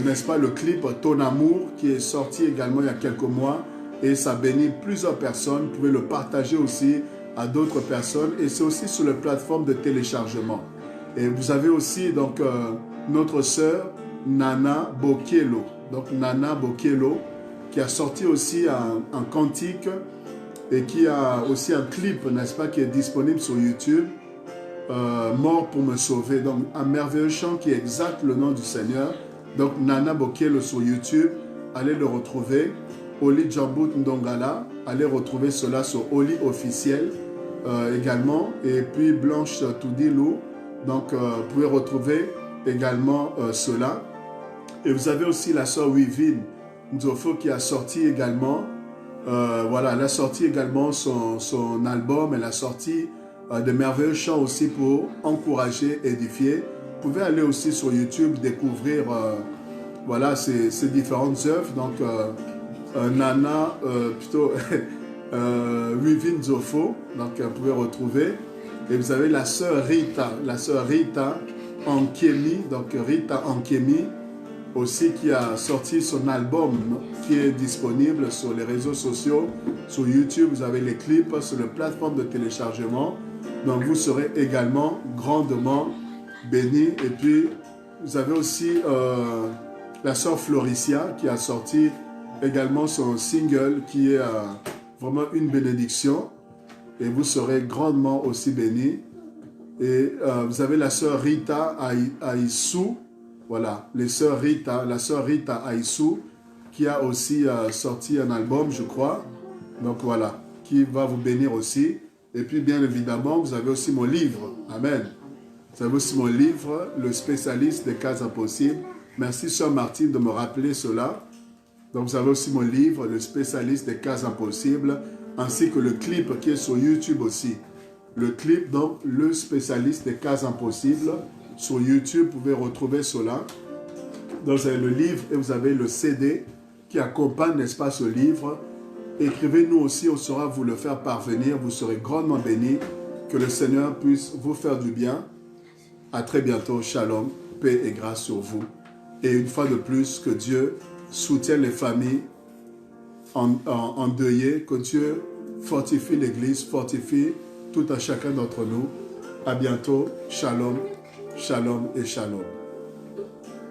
n'est-ce pas, le clip Ton Amour qui est sorti également il y a quelques mois. Et ça bénit plusieurs personnes. Vous pouvez le partager aussi à d'autres personnes. Et c'est aussi sur la plateforme de téléchargement. Et vous avez aussi donc notre sœur Nana Bokielo. Donc Nana Bokielo qui a sorti aussi un cantique et qui a aussi un clip, n'est-ce pas, qui est disponible sur YouTube. Mort pour me sauver. Donc un merveilleux chant qui exalte le nom du Seigneur. Donc Nana Bokielo sur YouTube. Allez le retrouver. Oli Djamboul Ndongala, allez retrouver cela sur Oli officiel également. Et puis Blanche Toudilou, donc vous pouvez retrouver également cela. Et vous avez aussi la sœur Wivine Nzofo qui a sorti également, voilà, elle a sorti également son album, elle a sorti de merveilleux chants aussi pour encourager, édifier. Vous pouvez aller aussi sur YouTube découvrir voilà, ces différentes œuvres. Donc, Nana, plutôt Wivine Nzofo, donc vous pouvez retrouver. Et vous avez la sœur Rita Ankemi, donc Rita Ankemi aussi qui a sorti son album qui est disponible sur les réseaux sociaux, sur YouTube, vous avez les clips sur les plateformes de téléchargement. Donc vous serez également grandement bénis. Et puis vous avez aussi la sœur Floricia qui a sorti également son single qui est vraiment une bénédiction et vous serez grandement aussi bénis. Et vous avez la sœur Rita Aïssou, voilà, la sœur Rita Aïssou qui a aussi sorti un album, je crois, donc voilà, qui va vous bénir aussi. Et puis bien évidemment, vous avez aussi mon livre, amen. Vous avez aussi mon livre, Le spécialiste des cas impossibles. Merci sœur Martine de me rappeler cela. Donc vous avez aussi mon livre, Le spécialiste des cas impossibles, ainsi que le clip qui est sur YouTube aussi. Le clip, donc, Le spécialiste des cas impossibles, sur YouTube, vous pouvez retrouver cela. Donc vous avez le livre et vous avez le CD qui accompagne, n'est-ce pas, ce livre. Écrivez-nous aussi, on saura vous le faire parvenir, vous serez grandement bénis. Que le Seigneur puisse vous faire du bien. À très bientôt, shalom, paix et grâce sur vous. Et une fois de plus, que Dieu soutienne les familles endeuillées, que Dieu fortifie l'Église, fortifie tout un chacun d'entre nous. À bientôt, shalom, shalom et shalom.